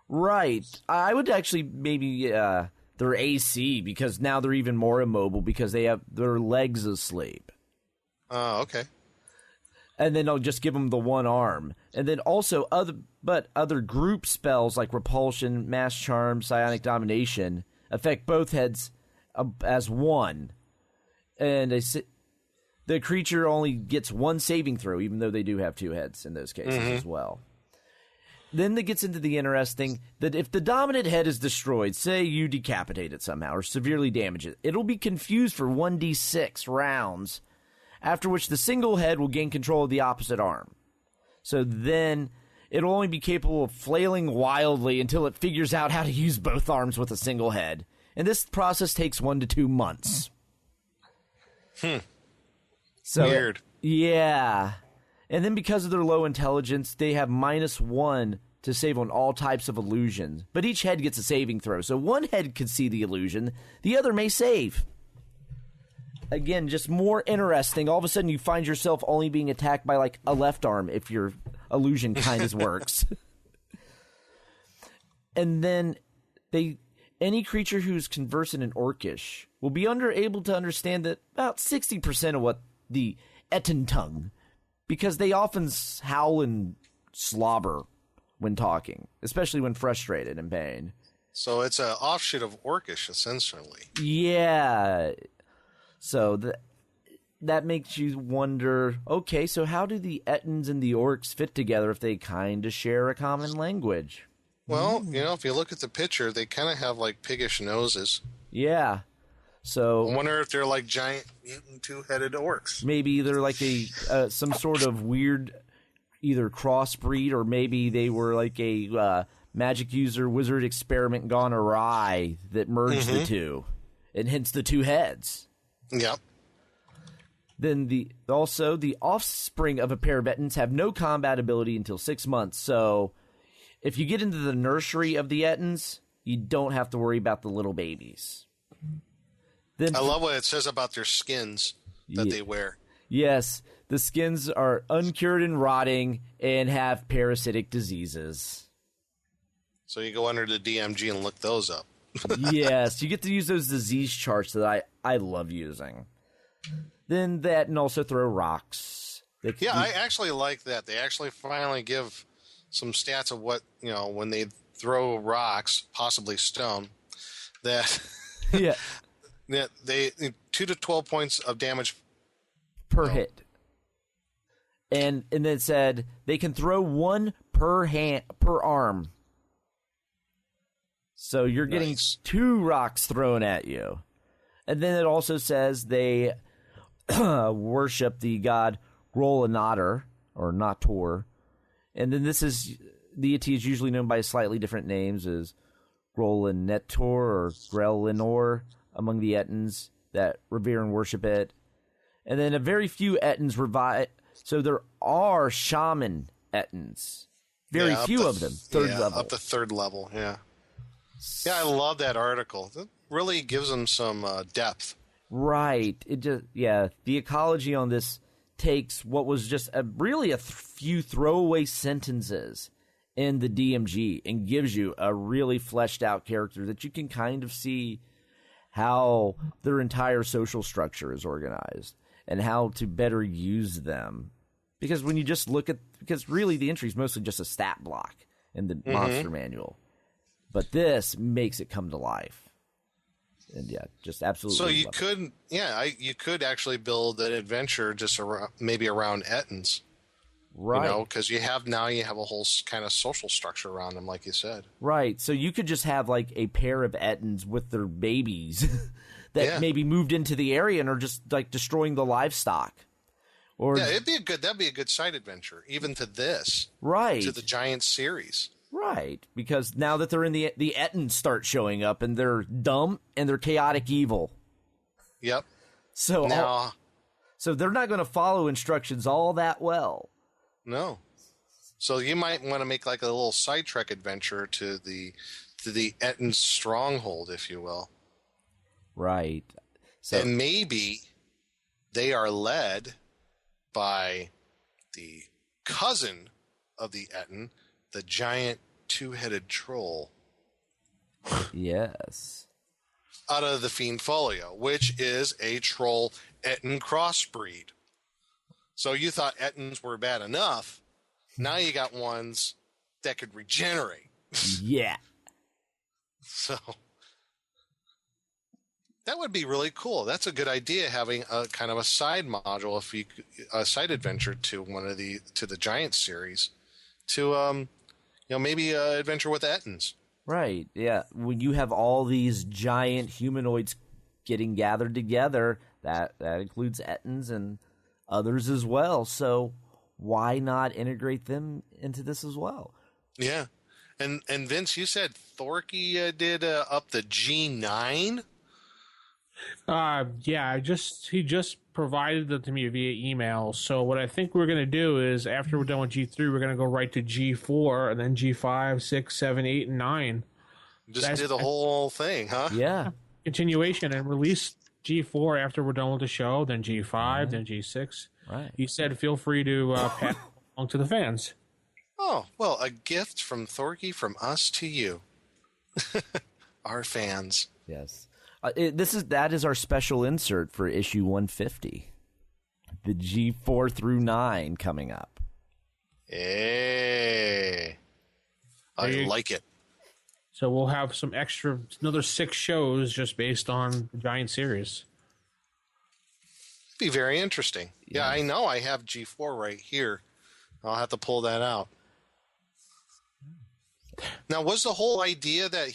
S6: Right. I would actually maybe their AC, because now they're even more immobile because they have their legs asleep.
S7: Oh, okay.
S6: And then I'll just give them the 1 arm. And then also other group spells like repulsion, mass charm, psionic domination affect both heads as 1. And the creature only gets 1 saving throw, even though they do have 2 heads in those cases as well. Then it gets into the interesting that if the dominant head is destroyed, say you decapitate it somehow or severely damage it, it'll be confused for 1d6 rounds, after which the single head will gain control of the opposite arm. So then it'll only be capable of flailing wildly until it figures out how to use both arms with a single head. And this process takes 1 to 2 months. So,
S7: weird.
S6: Yeah. And then because of their low intelligence, they have -1 to save on all types of illusions. But each head gets a saving throw. So one head could see the illusion, the other may save. Again, just more interesting. All of a sudden you find yourself only being attacked by like a left arm if your illusion kind of works. And then any creature who's conversant in Orcish will be able to understand that about 60% of what the Etten tongue, because they often howl and slobber when talking, especially when frustrated and pain.
S7: So it's an offshoot of Orcish, essentially.
S6: Yeah. So that makes you wonder, okay, so how do the Ettins and the Orcs fit together if they kind of share a common language?
S7: Well, if you look at the picture, they kind of have like piggish noses.
S6: Yeah. So
S7: I wonder if they're like giant mutant 2-headed orcs.
S6: Maybe they're like some sort of weird either crossbreed, or maybe they were like a magic user wizard experiment gone awry that merged the two, and hence the 2 heads.
S7: Yep.
S6: Then the offspring of a pair of Ettins have no combat ability until 6 months. So if you get into the nursery of the Ettins, you don't have to worry about the little babies. Then,
S7: I love what it says about their skins that they wear.
S6: Yes, the skins are uncured and rotting and have parasitic diseases.
S7: So you go under the DMG and look those up.
S6: Yes, you get to use those disease charts that I love using. Then that, and also throw rocks.
S7: I actually like that. They actually finally give some stats of what, when they throw rocks, possibly stone, that...
S6: Yeah.
S7: They 2 to 12 points of damage
S6: per hit. And then it said they can throw one per arm. So you're getting 2 rocks thrown at you. And then it also says they worship the god Rolanator, or Nator. And then the deity is usually known by slightly different names as Grolanetor or Grelinor among the Ettins that revere and worship it. And then a very few Ettins revive. So there are shaman Ettins. Very few of them. Third level.
S7: Up to 3rd level, yeah. Yeah, I love that article. It really gives them some depth.
S6: Right. The ecology on this takes what was just really a few throwaway sentences in the DMG and gives you a really fleshed out character that you can kind of see how their entire social structure is organized and how to better use them. Because when you just look at, because really the entry is mostly just a stat block in the monster manual. But this makes it come to life. And just absolutely.
S7: So you could, you could actually build an adventure just maybe around Ettins.
S6: Right.
S7: Because you have a whole kind of social structure around them, like you said.
S6: Right. So you could just have like a pair of Ettins with their babies that maybe moved into the area and are just like destroying the livestock. Or
S7: that'd be a good side adventure, even to this.
S6: Right.
S7: To the Giant series.
S6: Right. Because now that they're in the Ettins start showing up and they're dumb and they're chaotic evil.
S7: Yep.
S6: So so they're not going to follow instructions all that well.
S7: No. So you might want to make like a little side trek adventure to the Ettins stronghold, if you will.
S6: Right. So,
S7: and maybe they are led by the cousin of the Ettin, the giant 2-headed troll.
S6: Yes.
S7: Out of the Fiend Folio, which is a troll Ettin crossbreed. So you thought Ettins were bad enough. Now you got ones that could regenerate.
S6: Yeah.
S7: So that would be really cool. That's a good idea, having a kind of a side module, a side adventure to the Giant series, to maybe an adventure with Ettins.
S6: Right. Yeah. When you have all these giant humanoids getting gathered together, that includes Ettins and others as well. So why not integrate them into this as well?
S7: Yeah. And Vince, you said Thorky did up the G9?
S5: He just provided it to me via email. So what I think we're going to do is, after we're done with G3, we're going to go right to G4 and then G5, 6, 7, 8, and 9.
S7: Just do the whole thing, huh?
S6: Yeah.
S5: Continuation, and release G4 after we're done with the show, then G5, then G6.
S6: Right.
S5: He said feel free to pass along to the fans.
S7: Oh, well, a gift from Thorky from us to you. Our fans.
S6: Yes. That is our special insert for issue 150. The G4 through 9 coming up.
S7: Hey. I like it.
S5: So we'll have another 6 shows just based on the Giant series.
S7: Be very interesting. Yeah, I know I have G4 right here. I'll have to pull that out. Now, was the whole idea that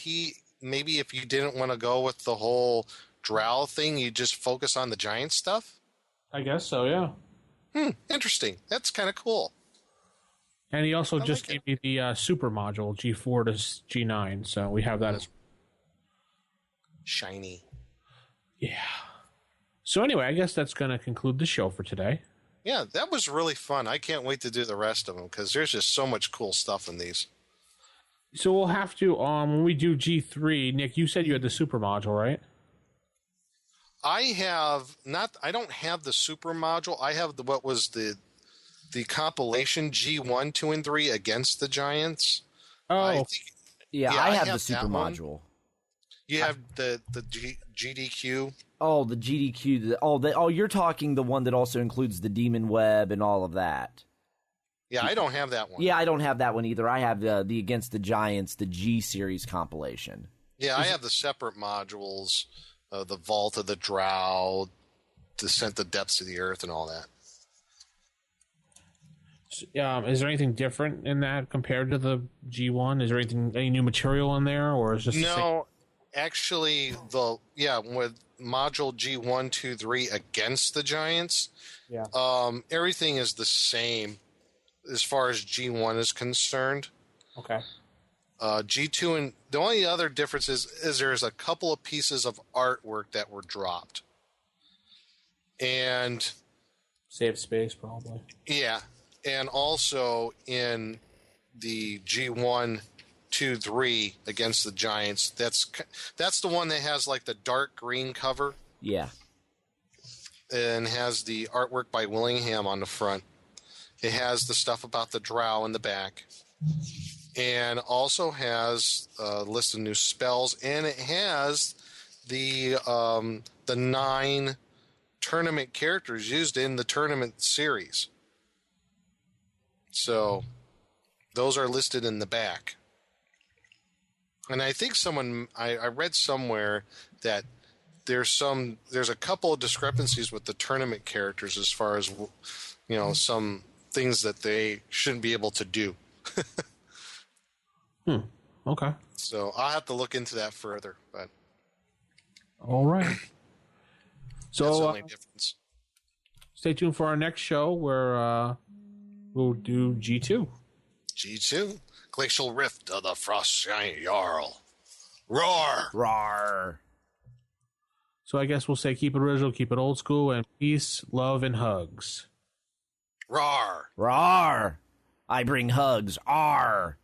S7: maybe if you didn't want to go with the whole Drow thing, you just focus on the Giant stuff?
S5: I guess so, yeah.
S7: Interesting. That's kind of cool.
S5: And he also just gave me the super module, G4 to G9, so we have that as
S7: shiny.
S5: Yeah. So anyway, I guess that's going to conclude the show for today.
S7: Yeah, that was really fun. I can't wait to do the rest of them because there's just so much cool stuff in these.
S5: So we'll have to, when we do G3, Nick, you said you had the super module, right?
S7: I don't have the super module. I have what was the compilation G1, 2, and 3 against the Giants.
S6: Oh. I have the super module.
S7: You have the GDQ?
S6: Oh, the GDQ. You're talking the one that also includes the Demon Web and all of that.
S7: Yeah, I don't have that one.
S6: Yeah, I don't have that one either. I have the Against the Giants, the G series compilation.
S7: Yeah, I have the separate modules, the Vault of the Drow, Descent the Depths of the Earth, and all that.
S5: Is there anything different in that compared to the G1? Is there any new material in there, or is just
S7: no? Actually, with module G1, 2, 3 against the Giants, everything is the same as far as G1 is concerned.
S5: Okay.
S7: G2 and the only other difference is there's a couple of pieces of artwork that were dropped, and
S5: save space probably.
S7: Yeah, and also in the G1, 2, 3 against the Giants, that's the one that has like the dark green cover.
S6: Yeah,
S7: and has the artwork by Willingham on the front. It has the stuff about the drow in the back. And also has a list of new spells, and it has the 9 tournament characters used in the tournament series. So those are listed in the back. And I think I read somewhere that there's a couple of discrepancies with the tournament characters as far as some things that they shouldn't be able to do.
S5: Okay.
S7: So I'll have to look into that further, but
S5: all right. So
S7: that's the only difference.
S5: Stay tuned for our next show where we'll do G2.
S7: G2, Glacial Rift of the Frost Giant Jarl. Roar!
S6: Roar!
S5: So I guess we'll say keep it original, keep it old school, and peace, love, and hugs.
S7: Roar!
S6: Roar! I bring hugs. R.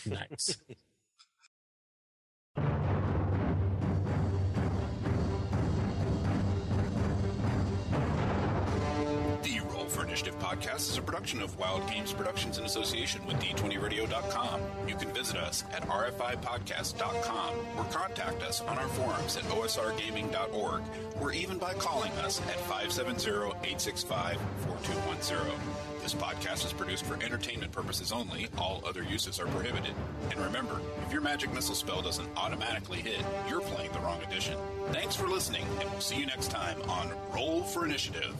S5: Nice.
S12: The Roll for Initiative podcast is a production of Wild Games Productions in association with D20Radio.com. You can visit us at rfipodcast.com or contact us on our forums at osrgaming.org or even by calling us at 570-865-4210. This podcast is produced for entertainment purposes only. All other uses are prohibited. And remember, if your magic missile spell doesn't automatically hit, you're playing the wrong edition. Thanks for listening, and we'll see you next time on Roll for Initiative.